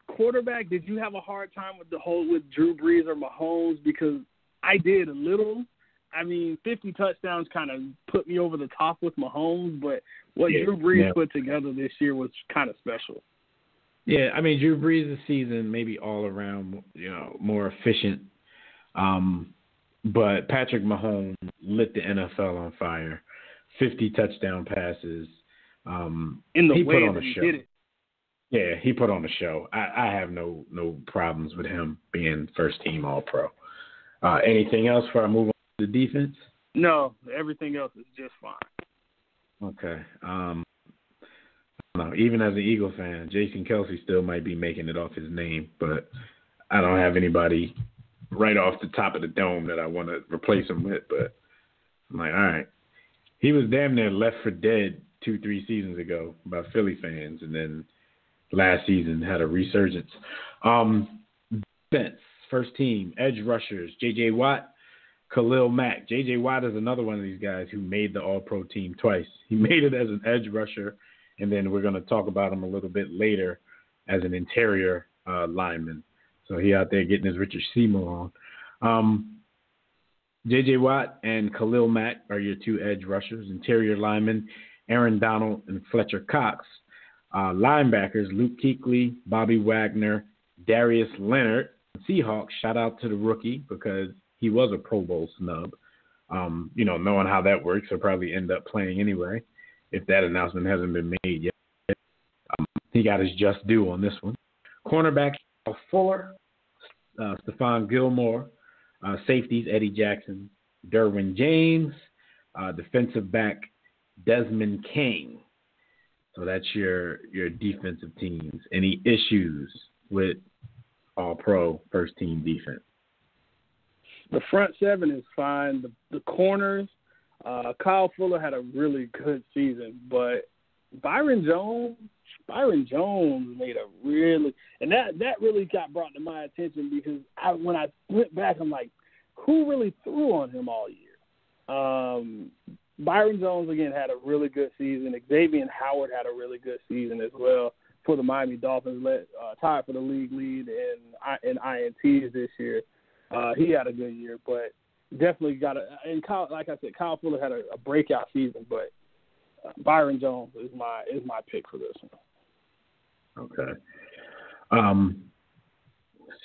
quarterback, did you have a hard time with Drew Brees or Mahomes? Because I did a little. I mean, 50 touchdowns kind of put me over the top with Mahomes, but what Drew Brees put together this year was kind of special. Yeah, I mean, Drew Brees this season maybe all around, more efficient. But Patrick Mahomes lit the NFL on fire. 50 touchdown passes. In the way that he did it. Yeah, he put on a show. I have no problems with him being first team All-Pro. Anything else before I move on to the defense? No, everything else is just fine. Okay. Even as an Eagle fan, Jason Kelce still might be making it off his name, but I don't have anybody right off the top of the dome that I want to replace him with. But I'm like, all right. He was damn near left for dead 2-3 seasons ago by Philly fans, and then last season had a resurgence. Defense, first team, edge rushers, J.J. Watt, Khalil Mack. J.J. Watt is another one of these guys who made the All-Pro team twice. He made it as an edge rusher, and then we're going to talk about him a little bit later as an interior lineman. So he out there getting his Richard Seymour on. J.J. Watt and Khalil Mack are your two edge rushers. Interior linemen, Aaron Donald and Fletcher Cox. Linebackers, Luke Kuechly, Bobby Wagner, Darius Leonard. Seahawks, shout out to the rookie because he was a Pro Bowl snub. Knowing how that works, he'll probably end up playing anyway if that announcement hasn't been made yet. He got his just due on this one. Cornerback, Fuller, Stephon Gilmore. Safeties, Eddie Jackson, Derwin James. Defensive back, Desmond King. So that's your defensive teams. Any issues with All-Pro first-team defense? The front seven is fine. The corners, Kyle Fuller had a really good season, but Byron Jones made a really – and that really got brought to my attention because when I went back, I'm like, who really threw on him all year? Byron Jones, again, had a really good season. Xavier Howard had a really good season as well for the Miami Dolphins, tied for the league lead in INTs this year. He had a good year, but definitely got a – and Kyle, like I said, Kyle Fuller had a breakout season, but Byron Jones is my pick for this one. Okay. Let's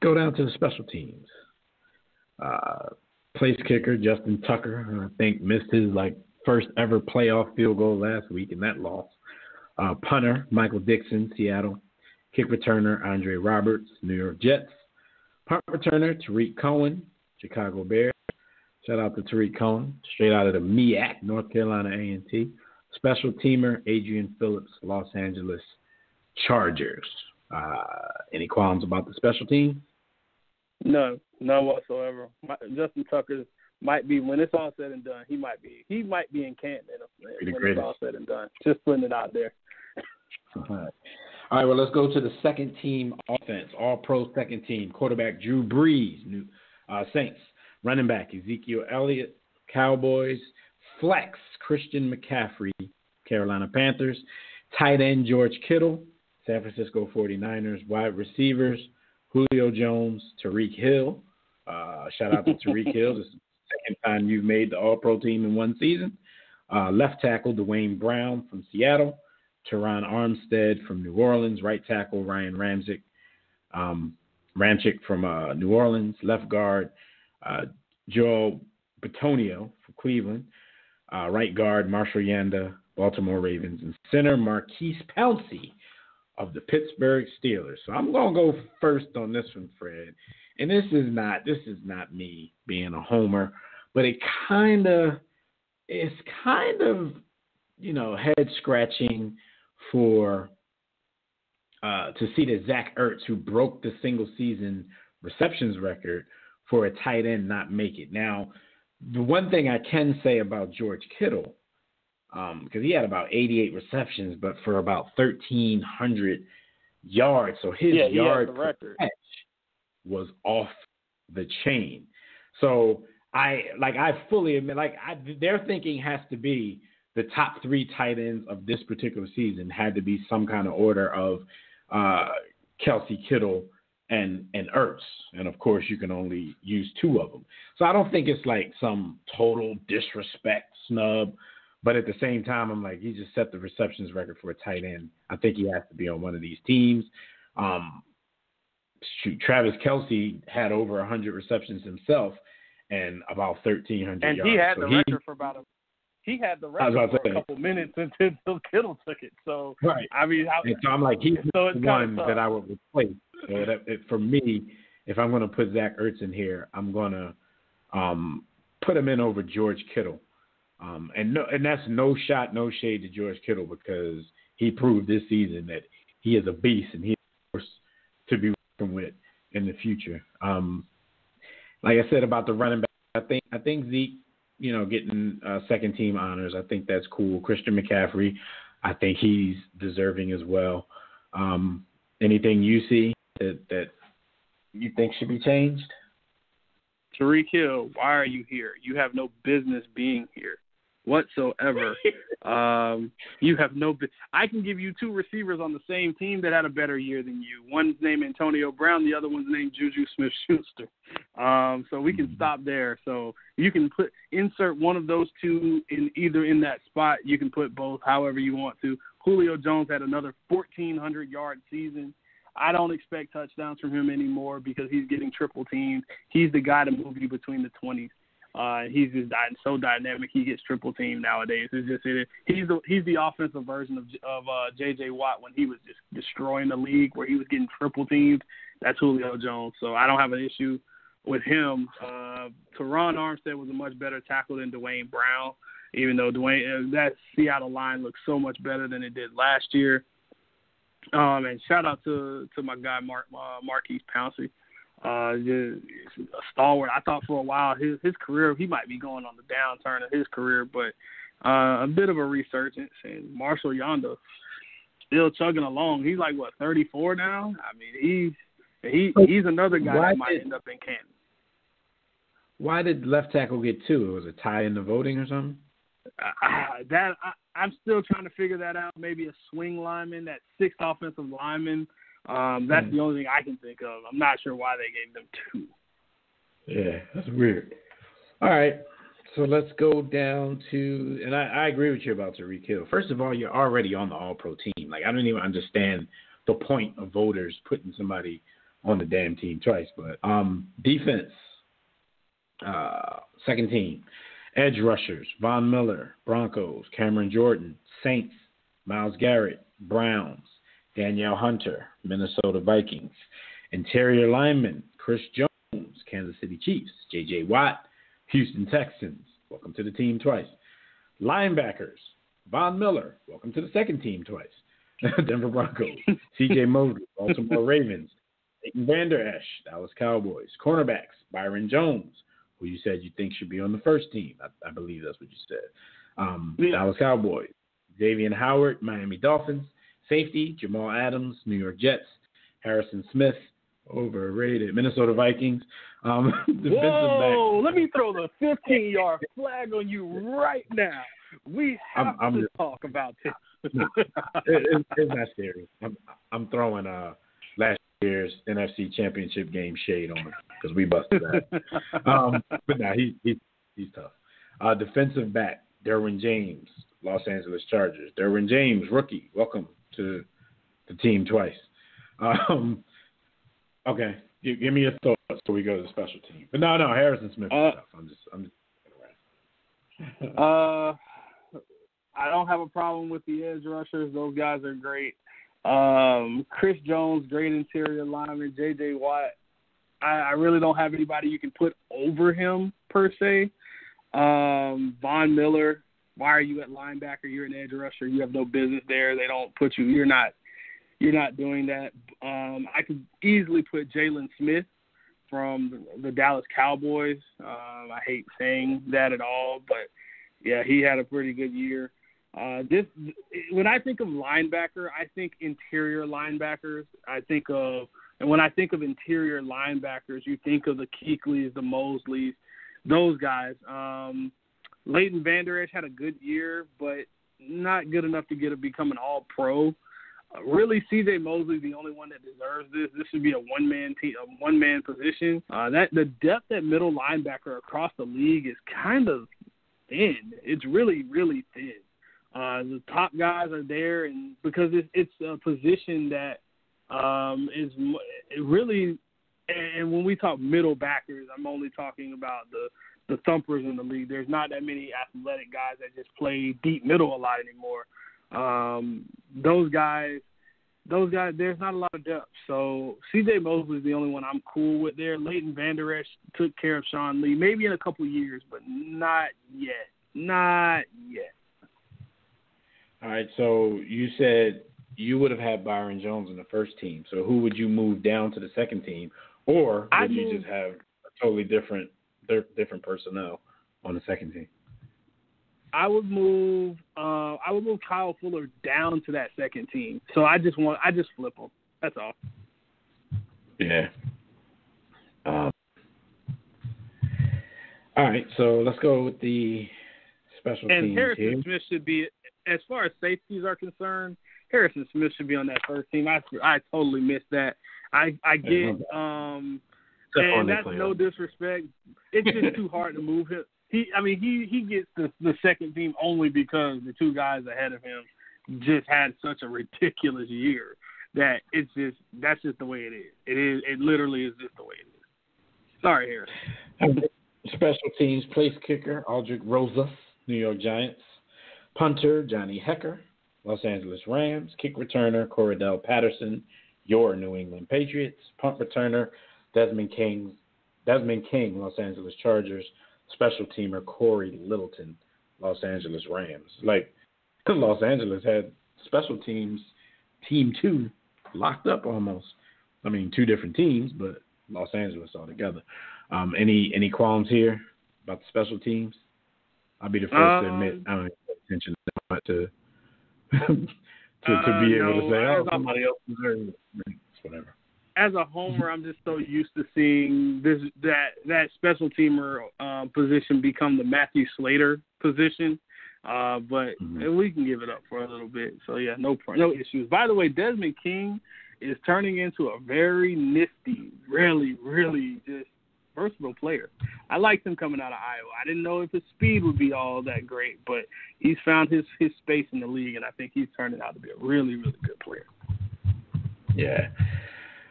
go down to the special teams. Place kicker Justin Tucker, I think, missed his first ever playoff field goal last week in that loss. Punter Michael Dixon, Seattle. Kick returner Andre Roberts, New York Jets. Punt returner Tariq Cohen, Chicago Bears. Shout out to Tariq Cohen, straight out of the MEAC, North Carolina A&T. Special teamer Adrian Phillips, Los Angeles Chargers. Any qualms about the special team? No, none whatsoever. Justin Tucker might be, when it's all said and done, he might be in Canton when it's all said and done. Just putting it out there. All right, well, let's go to the second team offense, All-Pro second team. Quarterback Drew Brees, Saints. Running back Ezekiel Elliott, Cowboys. Flex Christian McCaffrey, Carolina Panthers. Tight end George Kittle, San Francisco 49ers. Wide receivers Julio Jones, Tariq Hill. Shout out to Tariq Hill. This is the second time you've made the All-Pro team in one season. Left tackle Dwayne Brown from Seattle. Teron Armstead from New Orleans. Right tackle Ryan Ramczyk from New Orleans. Left guard Joel Bitonio from Cleveland. Right guard Marshall Yanda, Baltimore Ravens. And center Marquise Pouncey of the Pittsburgh Steelers. So I'm going to go first on this one, Fred. And this is not me being a homer, but it's kind of, head scratching for to see that Zach Ertz, who broke the single-season receptions record for a tight end, not make it. Now, the one thing I can say about George Kittle, because he had about 88 receptions, but for about 1,300 yards, so his yard per catch was off the chain. So I fully admit, their thinking has to be the top 3 tight ends of this particular season had to be some kind of order of Kelsey, Kittle, and Ertz. And, of course, you can only use 2 of them. So I don't think it's like some total disrespect snub. But at the same time, I'm like, he just set the receptions record for a tight end. I think he has to be on one of these teams. Travis Kelce had over 100 receptions himself and about 1,300 yards. And he had the record for about He had the record for a couple minutes until Kittle took it. So, right. I mean, so I'm like, he's the one that I would replace. So for me, if I'm going to put Zach Ertz in here, I'm going to put him in over George Kittle. And that's no shot, no shade to George Kittle, because he proved this season that he is a beast and he is a force to be working with in the future. Like I said about the running back, I think Zeke, getting second team honors, I think that's cool. Christian McCaffrey, I think he's deserving as well. Anything you see that you think should be changed? Tyreek Hill, why are you here? You have no business being here whatsoever. You have no I can give you 2 receivers on the same team that had a better year than you. One's named Antonio Brown, the other one's named Juju Smith-Schuster. So we can stop there. So you can insert one of those 2 in that spot. You can put both however you want to. Julio Jones had another 1,400-yard season. I don't expect touchdowns from him anymore because he's getting triple teamed. He's the guy to move you between the 20s. He's just so dynamic. He gets triple teamed nowadays. It's just he's the offensive version of J.J. Watt when he was just destroying the league, where he was getting triple teamed. That's Julio Jones. So I don't have an issue with him. Teron Armstead was a much better tackle than Dwayne Brown, even though that Seattle line looks so much better than it did last year. And shout out to my guy Marquise Pouncey. Just a stalwart. I thought for a while his career, he might be going on the downturn of his career, but a bit of a resurgence. And Marshall Yanda still chugging along. He's like 34 now. I mean, he's another guy that might end up in Canton. Why did left tackle get 2? It was a tie in the voting or something? I'm still trying to figure that out. Maybe a swing lineman, that 6th offensive lineman. That's the only thing I can think of. I'm not sure why they gave them 2. Yeah, that's weird. All right, so let's go down to, and I agree with you about Tyreek Hill. First of all, you're already on the All-Pro team. Like, I don't even understand the point of voters putting somebody on the damn team twice. But defense, second team. Edge rushers, Von Miller, Broncos, Cameron Jordan, Saints, Myles Garrett, Browns, Danielle Hunter, Minnesota Vikings. Interior linemen, Chris Jones, Kansas City Chiefs, J.J. Watt, Houston Texans. Welcome to the team twice. Linebackers, Von Miller. Welcome to the second team twice. Denver Broncos, C.J. Mosley, Baltimore Ravens, Leighton Vander Esch, Dallas Cowboys. Cornerbacks, Byron Jones, who you said you think should be on the first team. I believe that's what you said. Dallas Cowboys. Xavier Howard, Miami Dolphins. Safety, Jamal Adams, New York Jets. Harrison Smith, overrated. Minnesota Vikings. Whoa, let me throw the 15-yard flag on you right now. We have to talk about this. It's not serious. I'm throwing last year's NFC Championship game shade on him because we busted that. But now he's tough. Defensive back, Derwin James, Los Angeles Chargers. Derwin James, rookie. Welcome to the team twice. Okay, give me your thoughts before we go to the special team. But no, Harrison Smith is tough. I'm just around. I don't have a problem with the edge rushers. Those guys are great. Chris Jones, great interior lineman. J.J. Watt, I really don't have anybody you can put over him per se. Von Miller, why are you at linebacker? You're an edge rusher. You have no business there. They don't put you. You're not You're not doing that. I could easily put Jalen Smith from the Dallas Cowboys. I hate saying that at all, but yeah, he had a pretty good year. When I think of linebacker, I think interior linebackers. And when I think of interior linebackers, you think of the Kuechly's, the Mosleys, those guys. Leighton Vander Esch had a good year, but not good enough to become an all-pro. Really, C.J. Mosley's the only one that deserves this. This should be a one-man position. The depth at middle linebacker across the league is kind of thin. It's really, really thin. The top guys are there, and because it's a position that is really. And when we talk middle backers, I'm only talking about the thumpers in the league. There's not that many athletic guys that just play deep middle a lot anymore. Those guys, there's not a lot of depth. So C.J. Mosley is the only one I'm cool with there. Leighton Vander Esch took care of Sean Lee, maybe in a couple years, but not yet. Not yet. All right, so you said you would have had Byron Jones in the first team. So who would you move down to the second team? Or would you just have a totally different personnel on the second team? I would move Kyle Fuller down to that second team. So I just flip him. That's all. Yeah. All right, so let's go with the special teams. And Harrison here. Smith should be, as far as safeties are concerned, Harrison Smith should be on that first team. I totally missed that. I get and that's no disrespect. It's just too hard to move him. He gets the second team only because the two guys ahead of him just had such a ridiculous year that that's just the way it is. It literally is just the way it is. Sorry, Harrison. Special teams place kicker Aldrich Rosas, New York Giants. Punter Johnny Hecker, Los Angeles Rams. Kick returner Cordell Patterson, your New England Patriots. Punt returner Desmond King, Los Angeles Chargers. Special teamer Corey Littleton, Los Angeles Rams. Because Los Angeles had special teams, team 2, locked up almost. I mean, 2 different teams, but Los Angeles all together. Any qualms here about the special teams? I'll be the first to admit I don't pay attention to be able to say, somebody else deserves it. Whatever. As a homer, I'm just so used to seeing that special teamer position become the Matthew Slater position, but we can give it up for a little bit. So yeah, no issues. By the way, Desmond King is turning into a very nifty, really, really just versatile player. I liked him coming out of Iowa. I didn't know if his speed would be all that great, but he's found his space in the league, and I think he's turning out to be a really, really good player. Yeah.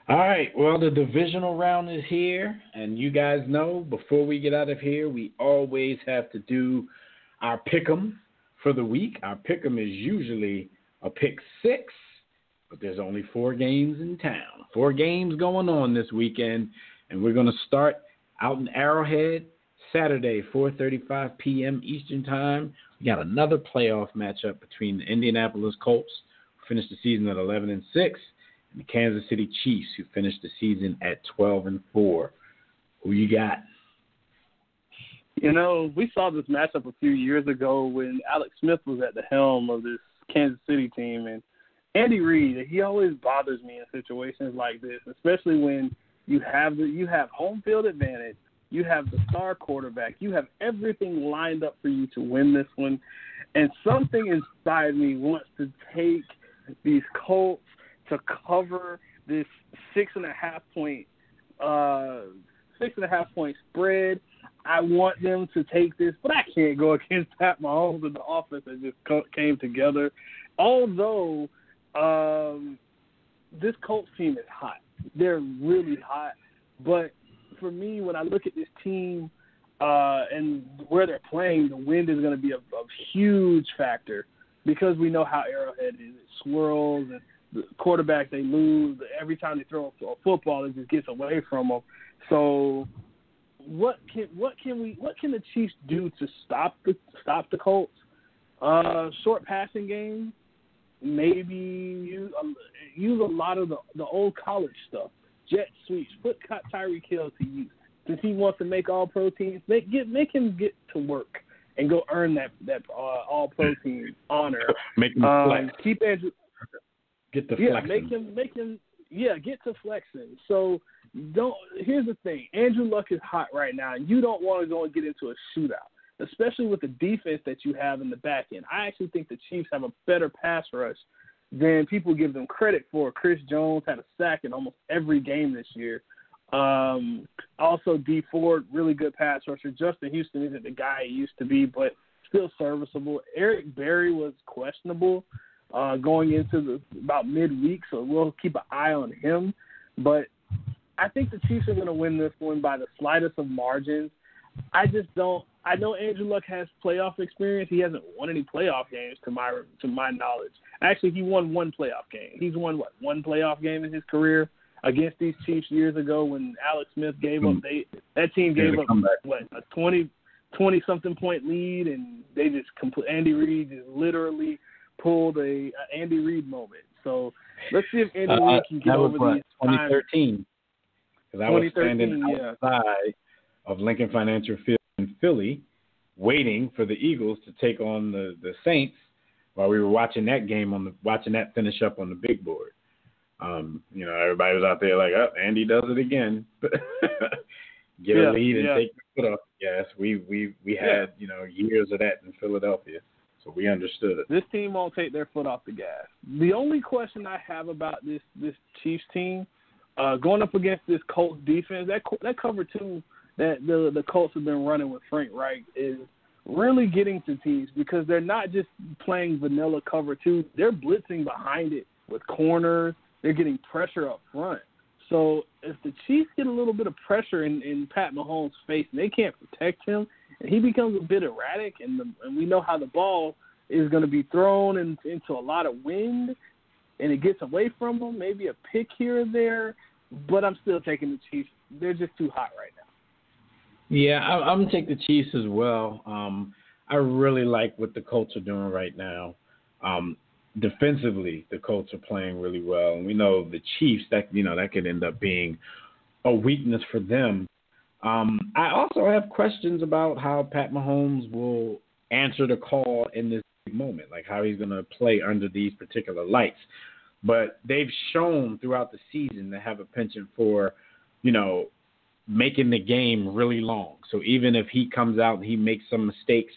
All right, well, the divisional round is here, and you guys know before we get out of here, we always have to do our pick'em for the week. Our pick'em is usually a pick 6, but there's only 4 games in town. 4 games going on this weekend, and we're going to start out in Arrowhead Saturday, 4:35 p.m. Eastern Time. We got another playoff matchup between the Indianapolis Colts, who finished the season at 11-6. And the Kansas City Chiefs, who finished the season at 12-4. Who you got? We saw this matchup a few years ago when Alex Smith was at the helm of this Kansas City team. And Andy Reid, he always bothers me in situations like this, especially when you have home field advantage. You have the star quarterback. You have everything lined up for you to win this one. And something inside me wants to take these Colts to cover this 6.5 point spread. I want them to take this, but I can't go against Pat Mahomes and the offense that just came together. Although this Colts team is hot. They're really hot. But for me, when I look at this team and where they're playing, the wind is going to be a huge factor because we know how Arrowhead is. It swirls, and the quarterback, they lose. Every time they throw a football, it just gets away from them. So what can the Chiefs do to stop the Colts? Short passing game, maybe use a lot of the old college stuff, jet sweeps. Put Tyreek Hill to use since he wants to make all pro teams. Make him get to work and go earn that all pro team honor. Make him flex. Keep Andrew. Get to flexing. Make him. Yeah, get to flexing. So here's the thing. Andrew Luck is hot right now. You don't want to go and get into a shootout, especially with the defense that you have in the back end. I actually think the Chiefs have a better pass rush than people give them credit for. Chris Jones had a sack in almost every game this year. Also, D Ford, really good pass rusher. Justin Houston isn't the guy he used to be, but still serviceable. Eric Berry was questionable going into about midweek, so we'll keep an eye on him. But I think the Chiefs are going to win this one by the slightest of margins. I just don't. I know Andrew Luck has playoff experience. He hasn't won any playoff games to my knowledge. Actually, he won one playoff game. He's won one playoff game in his career against these Chiefs years ago when Alex Smith gave up. That team gave up a 20-something point lead, and they just Andy Reid just literally pulled a Andy Reid moment. So let's see if Andy Reid can get over these 2013. Because I was standing outside of Lincoln Financial Field in Philly, waiting for the Eagles to take on the Saints while we were watching that game watching that finish up on the big board. Everybody was out there like, oh, Andy does it again. Get a lead and take the foot off the gas. We had years of that in Philadelphia, so we understood it. This team won't take their foot off the gas. The only question I have about this Chiefs team, going up against this Colts defense, that cover two that the Colts have been running with Frank Reich is really getting to teams because they're not just playing vanilla cover two. They're blitzing behind it with corners. They're getting pressure up front. So if the Chiefs get a little bit of pressure in Pat Mahomes' face and they can't protect him, and he becomes a bit erratic, and we know how the ball is going to be thrown into a lot of wind, and it gets away from him, maybe a pick here or there, but I'm still taking the Chiefs. They're just too hot right now. Yeah, I'm going to take the Chiefs as well. I really like what the Colts are doing right now. Defensively, the Colts are playing really well, and we know the Chiefs that could end up being a weakness for them. I also have questions about how Pat Mahomes will answer the call in this moment, like how he's going to play under these particular lights. But they've shown throughout the season to have a penchant for, making the game really long. So even if he comes out and he makes some mistakes,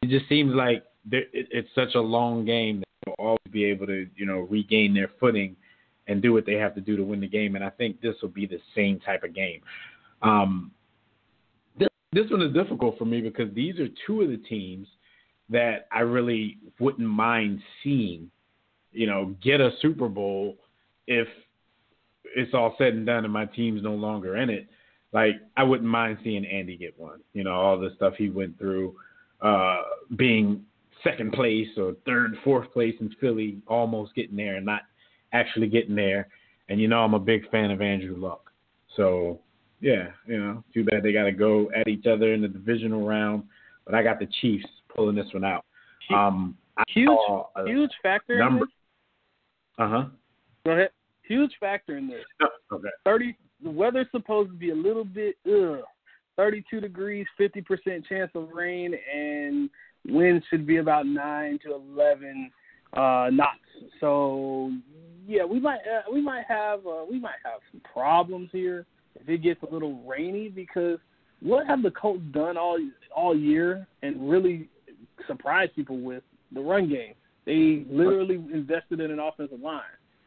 it just seems like it's such a long game that they'll always be able to, regain their footing and do what they have to do to win the game. And I think this will be the same type of game. This one is difficult for me because these are two of the teams that I really wouldn't mind seeing, get a Super Bowl if it's all said and done and my team's no longer in it. Like, I wouldn't mind seeing Andy get one. All the stuff he went through, being second place or third, fourth place in Philly, almost getting there and not actually getting there. And, I'm a big fan of Andrew Luck. So, yeah, too bad they got to go at each other in the divisional round. But I got the Chiefs pulling this one out. Huge factor in this. Uh-huh. Go ahead. Huge factor in this. Okay. The weather's supposed to be a little bit 32 degrees, 50% chance of rain, and winds should be about 9 to 11 knots. So yeah, we might have some problems here if it gets a little rainy, because what have the Colts done all year and really surprised people with? The run game. They literally invested in an offensive line,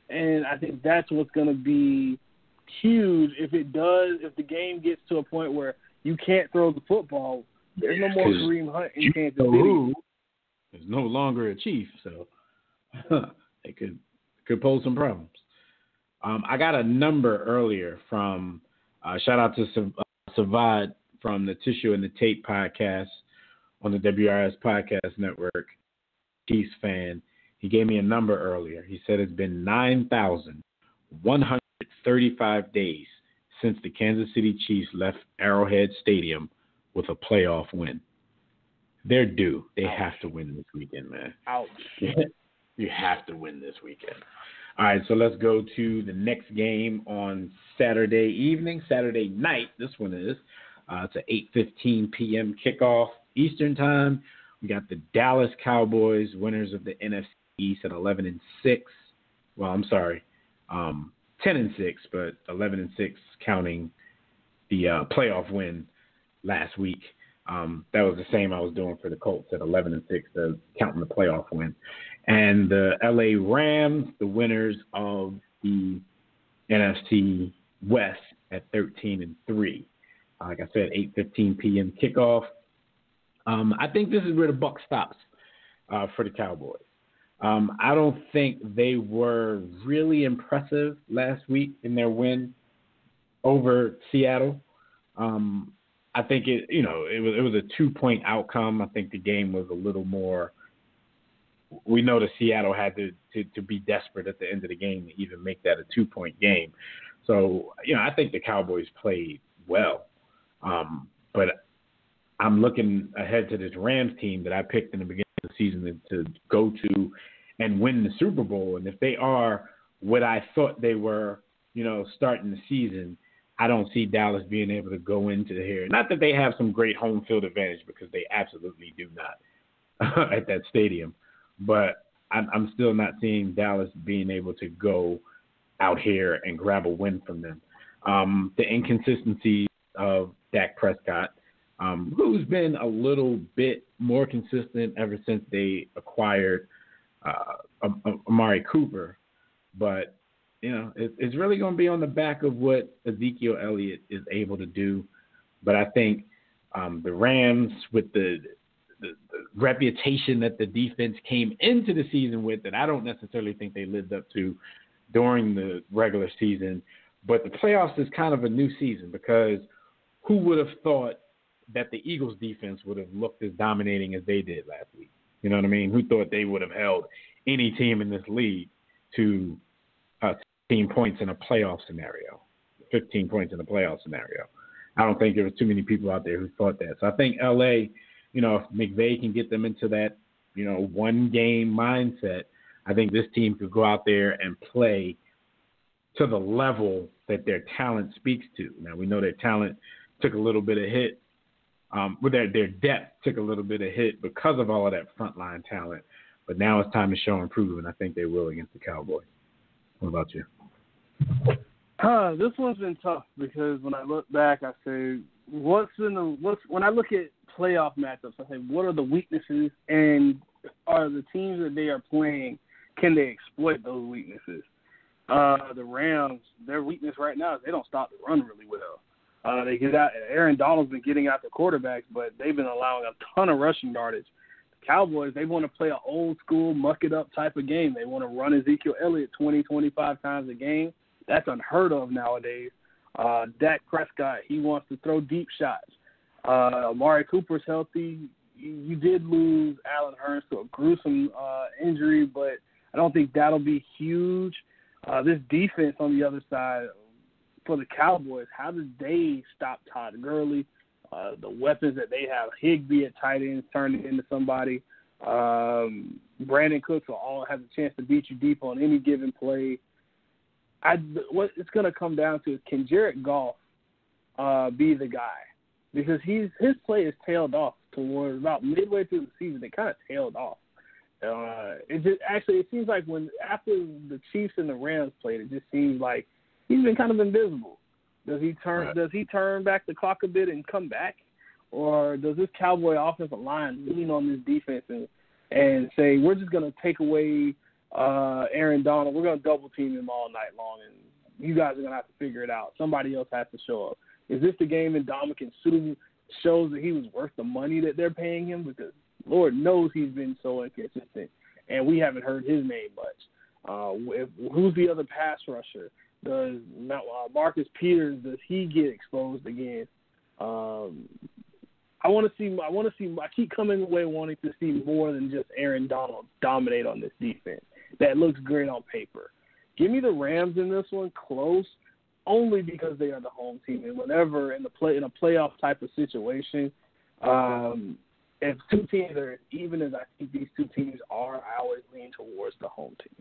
and I think that's what's going to be huge if the game gets to a point where you can't throw the football. There's no more Kareem Hunt in Kansas City. There's no longer a Chief, so it could pose some problems. I got a number earlier from shout out to Savad from the Tissue and the Tape podcast on the WRS Podcast Network. Chiefs fan. He gave me a number earlier. He said it's been 9,135 days since the Kansas City Chiefs left Arrowhead Stadium with a playoff win. They're due. They have to win this weekend, man. Ouch. You have to win this weekend. All right, so let's go to the next game on Saturday night. This one is. It's an 8:15 p.m. kickoff Eastern time. We got the Dallas Cowboys, winners of the NFC East at 11-6. Well, I'm sorry, 10-6, but 11-6 counting the playoff win last week. That was the same I was doing for the Colts at 11-6, counting the playoff win. And the LA Rams, the winners of the NFC West at 13-3. Like I said, 8:15 p.m. kickoff. I think this is where the buck stops for the Cowboys. I don't think they were really impressive last week in their win over Seattle. I think it was a 2-point outcome. I think the game was a little more. We know that Seattle had to be desperate at the end of the game to even make that a 2-point game. So I think the Cowboys played well, but I'm looking ahead to this Rams team that I picked in the beginning of the season to go to and win the Super Bowl. And if they are what I thought they were, starting the season, I don't see Dallas being able to go into here. Not that they have some great home field advantage, because they absolutely do not at that stadium. But I'm still not seeing Dallas being able to go out here and grab a win from them. The inconsistency of Dak Prescott, who's been a little bit more consistent ever since they acquired Amari Cooper. But, it's really going to be on the back of what Ezekiel Elliott is able to do. But I think the Rams, with the reputation that the defense came into the season with, that I don't necessarily think they lived up to during the regular season. But the playoffs is kind of a new season, because who would have thought that the Eagles defense would have looked as dominating as they did last week? You know what I mean? Who thought they would have held any team in this league to 15 points in a playoff scenario, 15 points in a playoff scenario? I don't think there was too many people out there who thought that. So I think L.A., if McVay can get them into that, one-game mindset, I think this team could go out there and play to the level that their talent speaks to. Now, we know their talent took a little bit of hit. Their depth took a little bit of hit because of all of that frontline talent. But now it's time to show improvement. I think they will against the Cowboys. What about you? This one's been tough, because when I look back, I say, when I look at playoff matchups, I say, what are the weaknesses, and are the teams that they are playing, can they exploit those weaknesses? The Rams, their weakness right now is they don't stop the run really well. They get out. Aaron Donald's been getting out the quarterbacks, but they've been allowing a ton of rushing yardage. The Cowboys, they want to play an old school, muck it up type of game. They want to run Ezekiel Elliott 20, 25 times a game. That's unheard of nowadays. Dak Prescott, he wants to throw deep shots. Amari Cooper's healthy. You did lose Allen Hurns to a gruesome injury, but I don't think that'll be huge. This defense on the other side for the Cowboys, how did they stop Todd Gurley? The weapons that they have, Higbee at tight ends turning into somebody. Brandon Cooks will all have a chance to beat you deep on any given play. What it's going to come down to is, can Jared Goff be the guy? Because his play is tailed off towards about midway through the season. It kind of tailed off. It seems like after the Chiefs and the Rams played, it just seems like he's been kind of invisible. Does he turn back the clock a bit and come back, or does this Cowboy offensive line lean on this defense and say, we're just going to take away Aaron Donald, we're going to double team him all night long, and you guys are going to have to figure it out. Somebody else has to show up. Is this the game that Ndamukong Suh shows that he was worth the money that they're paying him? Because Lord knows he's been so inconsistent, and we haven't heard his name much. Who's the other pass rusher? Does Marcus Peters, does he get exposed again? I want to see. I keep coming away wanting to see more than just Aaron Donald dominate on this defense. That looks great on paper. Give me the Rams in this one, close, only because they are the home team. And whenever in a playoff type of situation, if two teams are as even as I think these two teams are, I always lean towards the home team.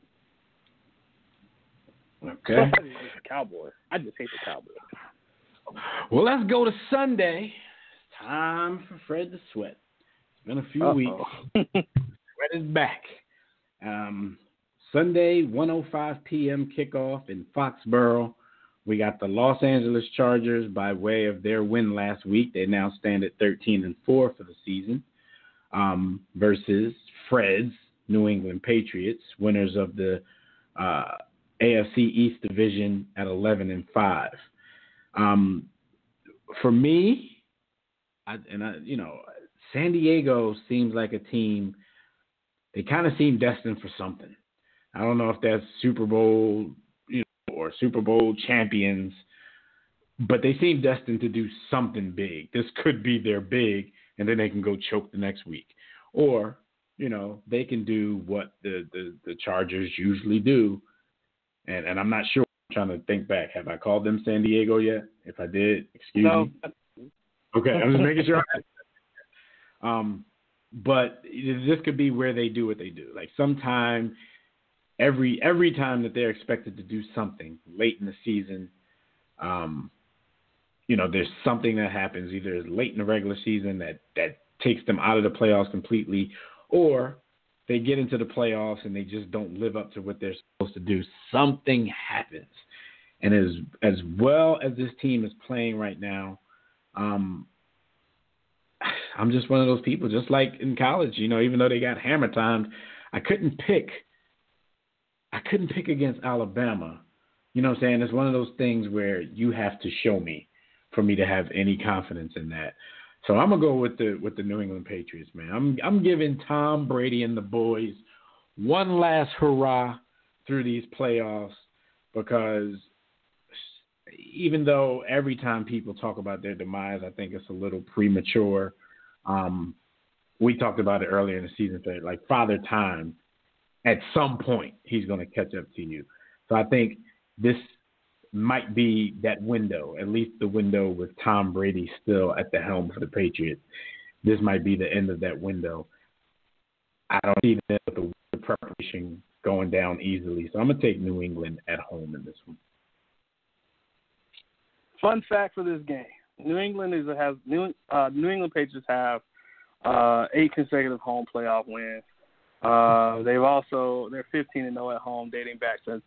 Okay. I just hate the Cowboys. Well, let's go to Sunday. It's time for Fred to sweat. It's been a few weeks. Fred is back. Sunday, 1:05 p.m. kickoff in Foxborough. We got the Los Angeles Chargers by way of their win last week. They now stand at 13-4 for the season versus Fred's New England Patriots, winners of the AFC East Division at 11-5. For me, San Diego seems like a team. They kind of seem destined for something. I don't know if that's Super Bowl, or Super Bowl champions, but they seem destined to do something big. This could be their big, and then they can go choke the next week. Or, they can do what the Chargers usually do. And I'm not sure. I'm trying to think back. Have I called them San Diego yet? If I did, excuse me. Okay, I'm just making sure. But this could be where they do what they do. Like sometime, every time that they're expected to do something late in the season, there's something that happens either late in the regular season that takes them out of the playoffs completely, or they get into the playoffs and they just don't live up to what they're supposed to do. Something happens. And as well as this team is playing right now, I'm just one of those people, just like in college, even though they got hammer timed, I couldn't pick against Alabama. You know what I'm saying? It's one of those things where you have to show me for me to have any confidence in that. So I'm gonna go with the New England Patriots, man. I'm giving Tom Brady and the boys one last hurrah through these playoffs, because even though every time people talk about their demise, I think it's a little premature. We talked about it earlier in the season, like Father Time. At some point, he's going to catch up to you. So I think this might be that window, at least the window with Tom Brady still at the helm for the Patriots. This might be the end of that window. I don't see the preparation going down easily. So I'm going to take New England at home in this one. Fun fact for this game: New England New England Patriots have 8 consecutive home playoff wins. They're 15-0 at home, dating back to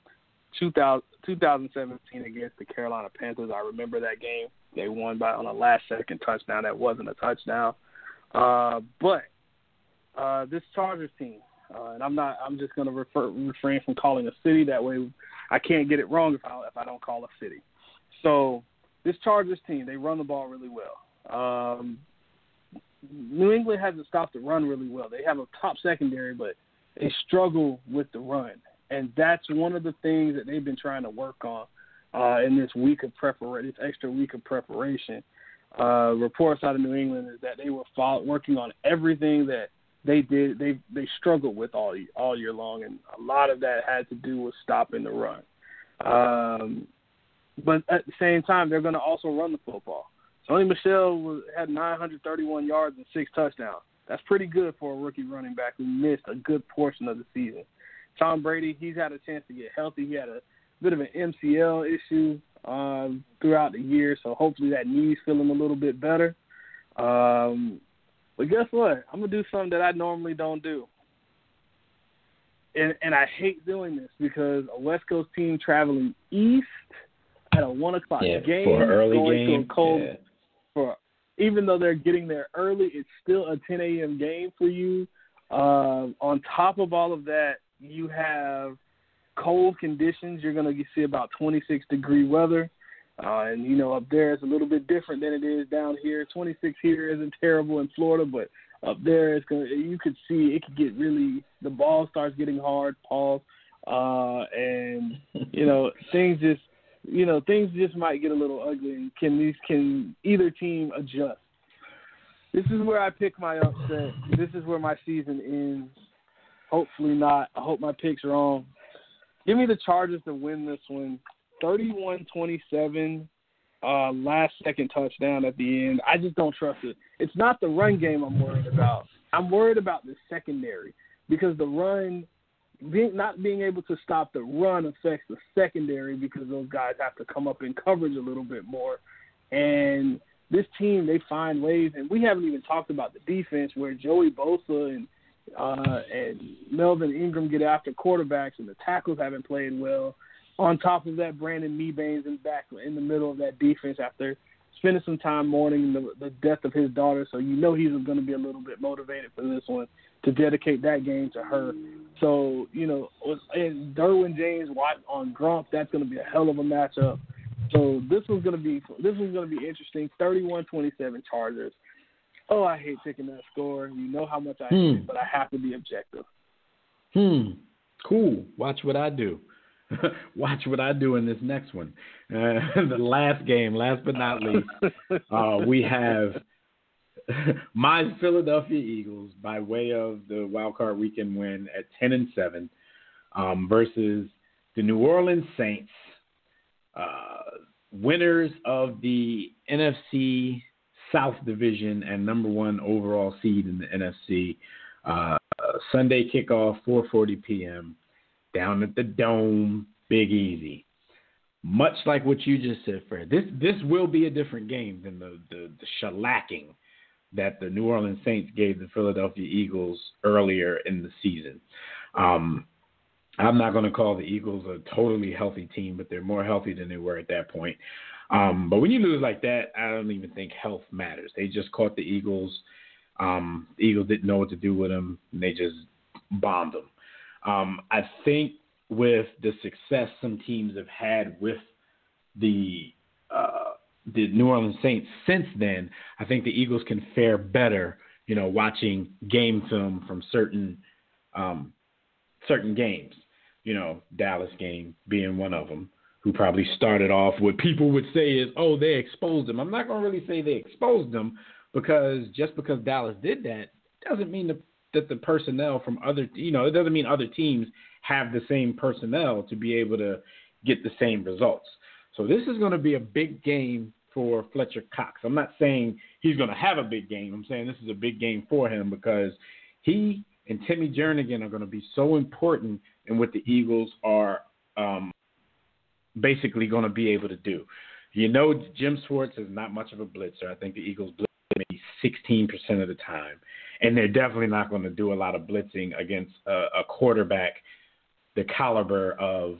2017 against the Carolina Panthers. I remember that game. They won on a last-second touchdown that wasn't a touchdown. But this Chargers team, and I'm just going to refrain from calling a city. That way, I can't get it wrong if I don't call a city. So this Chargers team, they run the ball really well. New England hasn't stopped the run really well. They have a top secondary, but they struggle with the run. And that's one of the things that they've been trying to work on in this extra week of preparation. Reports out of New England is that they were working on everything that they did. They struggled with all year long, and a lot of that had to do with stopping the run. But at the same time, they're going to also run the football. Sony Michel had 931 yards and 6 touchdowns. That's pretty good for a rookie running back who missed a good portion of the season. Tom Brady, he's had a chance to get healthy. He had a bit of an MCL issue throughout the year, so hopefully that knee's feeling a little bit better. But guess what? I'm going to do something that I normally don't do. And I hate doing this because a West Coast team traveling east at a 1 o'clock game, for an early going game, to a cold, even though they're getting there early, it's still a 10 a.m. game for you. On top of all of that, you have cold conditions. You're going to see about 26-degree weather. And, up there it's a little bit different than it is down here. 26 here isn't terrible in Florida, but up there you could see it could get really – the ball starts getting hard, Paul. And, things just might get a little ugly. And can either team adjust? This is where I pick my upset. This is where my season ends. Hopefully not. I hope my pick's wrong. Give me the Chargers to win this one, 31-27. last-second touchdown at the end. I just don't trust it. It's not the run game I'm worried about. I'm worried about the secondary because the run, not being able to stop the run affects the secondary because those guys have to come up in coverage a little bit more. And this team, they find ways, and we haven't even talked about the defense where Joey Bosa and Melvin Ingram get after quarterbacks, and the tackles haven't played well. On top of that, Brandon Meebane's back in the middle of that defense after spending some time mourning the death of his daughter, so you know he's going to be a little bit motivated for this one to dedicate that game to her. So, you know, and Derwin James on Gronk, that's going to be a hell of a matchup. So this one's going to be interesting. 31-27 Chargers. Oh, I hate picking that score. You know how much I hate it, but I have to be objective. Cool. Watch what I do. Watch what I do in this next one. The last game, last but not least, we have my Philadelphia Eagles by way of the wild card weekend win at 10-7 versus the New Orleans Saints, winners of the NFC South Division and number one overall seed in the NFC. Sunday kickoff, 4:40 p.m. down at the Dome, Big Easy. Much like what you just said, Fred, this will be a different game than the shellacking that the New Orleans Saints gave the Philadelphia Eagles earlier in the season. I'm not going to call the Eagles a totally healthy team, but they're more healthy than they were at that point. But when you lose like that, I don't even think health matters. They just caught the Eagles. The Eagles didn't know what to do with them, and they just bombed them. I think with the success some teams have had with the New Orleans Saints since then, I think the Eagles can fare better, you know, watching game film from certain games. You know, Dallas game being one of them, who probably started off what people would say is, oh, they exposed them. I'm not going to really say they exposed them because just because Dallas did that doesn't mean that the personnel from other, you know, it doesn't mean other teams have the same personnel to be able to get the same results. So this is going to be a big game for Fletcher Cox. I'm not saying he's going to have a big game. I'm saying this is a big game for him because he and Timmy Jernigan are going to be so important in what the Eagles are basically going to be able to do. You know, Jim Schwartz is not much of a blitzer. I think the Eagles blitz maybe 16% of the time. And they're definitely not going to do a lot of blitzing against a quarterback the caliber of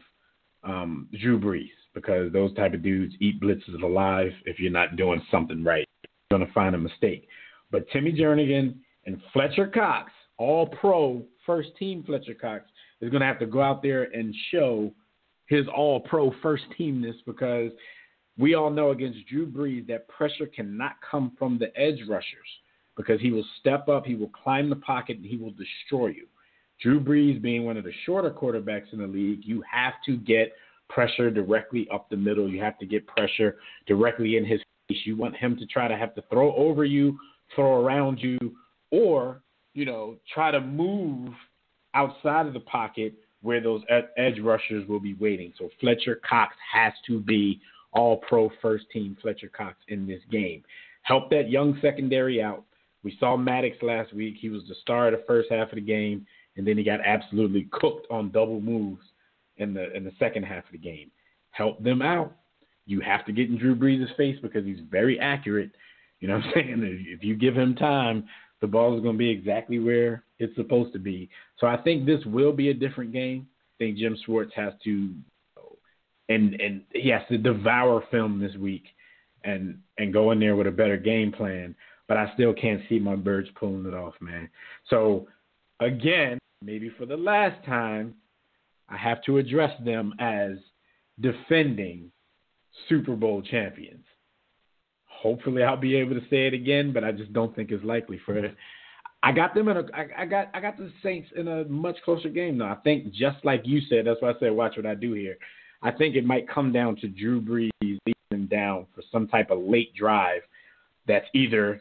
Drew Brees, because those type of dudes eat blitzes alive. If you're not doing something right, you're going to find a mistake. But Timmy Jernigan and Fletcher Cox, all pro first team Fletcher Cox, is going to have to go out there and show his all pro first teamness, because we all know against Drew Brees that pressure cannot come from the edge rushers, because he will step up, he will climb the pocket, and he will destroy you. Drew Brees being one of the shorter quarterbacks in the league, you have to get pressure directly up the middle. You have to get pressure directly in his face. You want him to try to have to throw over you, throw around you, or, you know, try to move outside of the pocket where those edge rushers will be waiting. So Fletcher Cox has to be all-pro first-team Fletcher Cox in this game. Help that young secondary out. We saw Maddox last week. He was the star of the first half of the game, and then he got absolutely cooked on double moves in the second half of the game. Help them out. You have to get in Drew Brees' face because he's very accurate. You know what I'm saying? If you give him time, the ball is going to be exactly where it's supposed to be. So I think this will be a different game. I think Jim Schwartz has to and he has to devour film this week and go in there with a better game plan. But I still can't see my Birds pulling it off, man. So, again, maybe for the last time, I have to address them as defending Super Bowl champions. Hopefully I'll be able to say it again, but I just don't think it's likely for it. I got them I got the Saints in a much closer game now. I think just like you said, that's why I said watch what I do here. I think it might come down to Drew Brees leading them down for some type of late drive that's either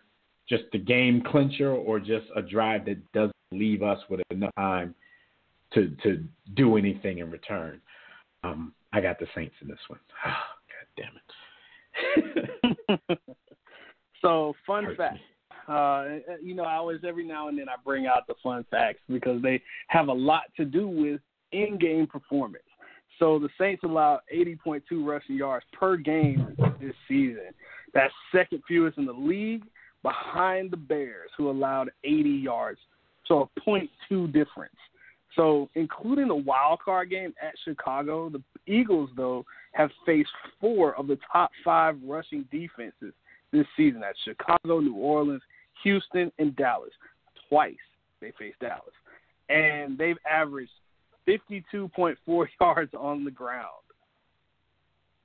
just the game clincher or just a drive that doesn't leave us with enough time to do anything in return. I got the Saints in this one. Oh, God damn it. So, fun fact. I always, every now and then, I bring out the fun facts because they have a lot to do with in-game performance. So, the Saints allowed 80.2 rushing yards per game this season. That's second fewest in the league, behind the Bears, who allowed 80 yards. So, a 0.2 difference. So, including the wild card game at Chicago, the Eagles, though, have faced 4 of the top 5 rushing defenses this season. That's Chicago, New Orleans, Houston, and Dallas. Twice they faced Dallas. And they've averaged 52.4 yards on the ground.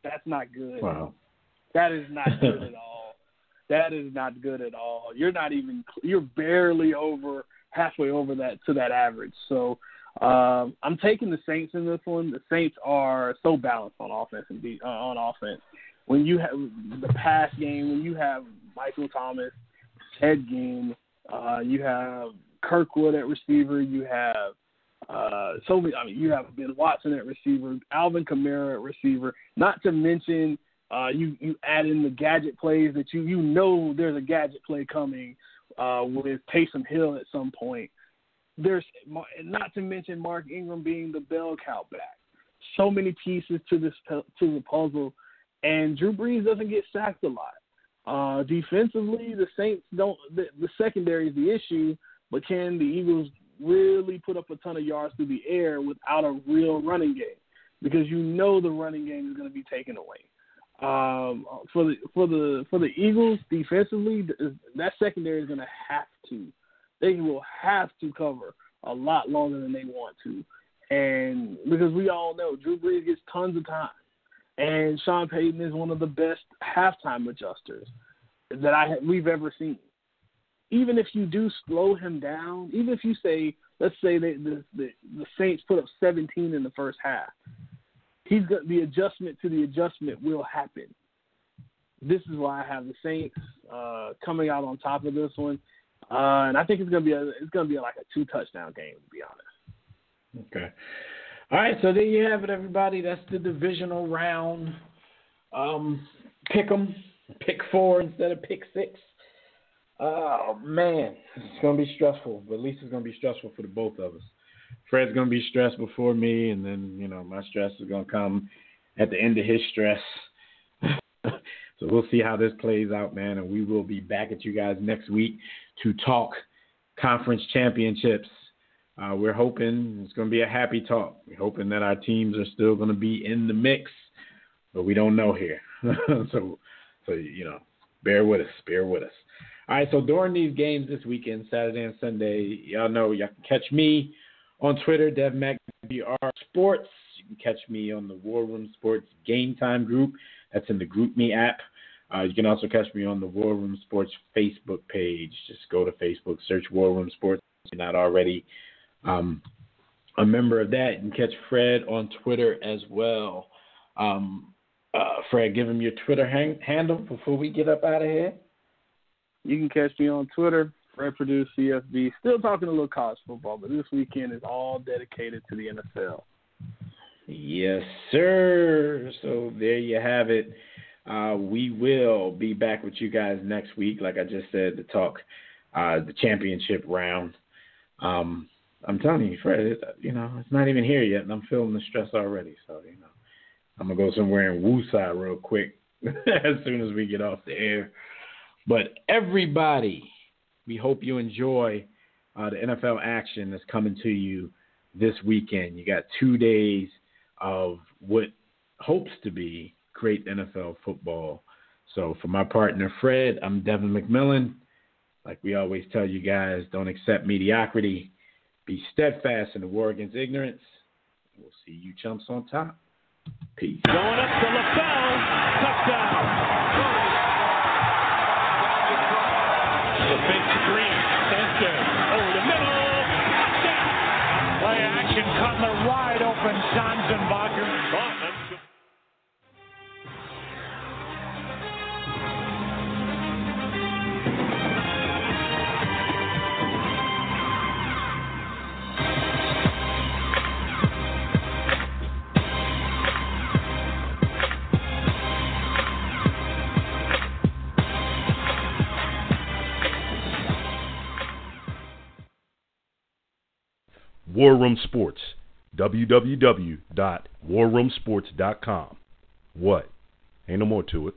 That's not good. Wow. That is not good at all. That is not good at all. You're barely halfway over that average. So I'm taking the Saints in this one. The Saints are so balanced on offense on offense. When you have the pass game, when you have Michael Thomas, Ted Ginn, you have Kirkwood at receiver, you have you have Ben Watson at receiver, Alvin Kamara at receiver. Not to mention you add in the gadget plays that you know there's a gadget play coming with Taysom Hill at some point. There's not to mention Mark Ingram being the bell cow back. So many pieces to the puzzle, and Drew Brees doesn't get sacked a lot. Defensively, the Saints don't. The secondary is the issue, but can the Eagles really put up a ton of yards through the air without a real running game? Because you know the running game is going to be taken away. For the Eagles defensively, that secondary is going to have to. They will have to cover a lot longer than they want to, and because we all know Drew Brees gets tons of time, and Sean Payton is one of the best halftime adjusters that we've ever seen. Even if you do slow him down, even if you say, let's say the Saints put up 17 in the first half, the adjustment to the adjustment will happen. This is why I have the Saints coming out on top of this one, and I think it's gonna be like a 2-touchdown game, to be honest. Okay. All right, so there you have it, everybody. That's the divisional round. Pick 'em, pick 4 instead of pick 6. Oh man, it's gonna be stressful, but at least it's gonna be stressful for the both of us. Fred's gonna be stressed before me, and then my stress is gonna come at the end of his stress. So we'll see how this plays out, man, and we will be back at you guys next week to talk conference championships. We're hoping it's going to be a happy talk. We're hoping that our teams are still going to be in the mix, but we don't know here. so bear with us. All right, so during these games this weekend, Saturday and Sunday, y'all know y'all can catch me on Twitter, DevMacBR Sports. You can catch me on the War Room Sports Game Time group. That's in the GroupMe app. You can also catch me on the War Room Sports Facebook page. Just go to Facebook, search War Room Sports if you're not already a member of that. You can catch Fred on Twitter as well. Fred, give him your Twitter handle before we get up out of here. You can catch me on Twitter, Fred Purdue CFB. Still talking a little college football, but this weekend is all dedicated to the NFL. Yes, sir. So there you have it. We will be back with you guys next week, like I just said, to talk the championship round. I'm telling you, Fred, it's not even here yet, and I'm feeling the stress already. So, I'm going to go somewhere in Woosah real quick as soon as we get off the air. But everybody, we hope you enjoy the NFL action that's coming to you this weekend. You got 2 days of what hopes to be great NFL football. So for my partner, Fred, I'm Devin McMillan. Like we always tell you guys, don't accept mediocrity. Be steadfast in the war against ignorance. We'll see you chumps on top. Peace. Going up to LaFell. Touchdown. The big screen. Sanchez over the middle. Touchdown. Play action. Cutler wide open. Sanzenbacher. War Room Sports. www.warroomsports.com. What? Ain't no more to it.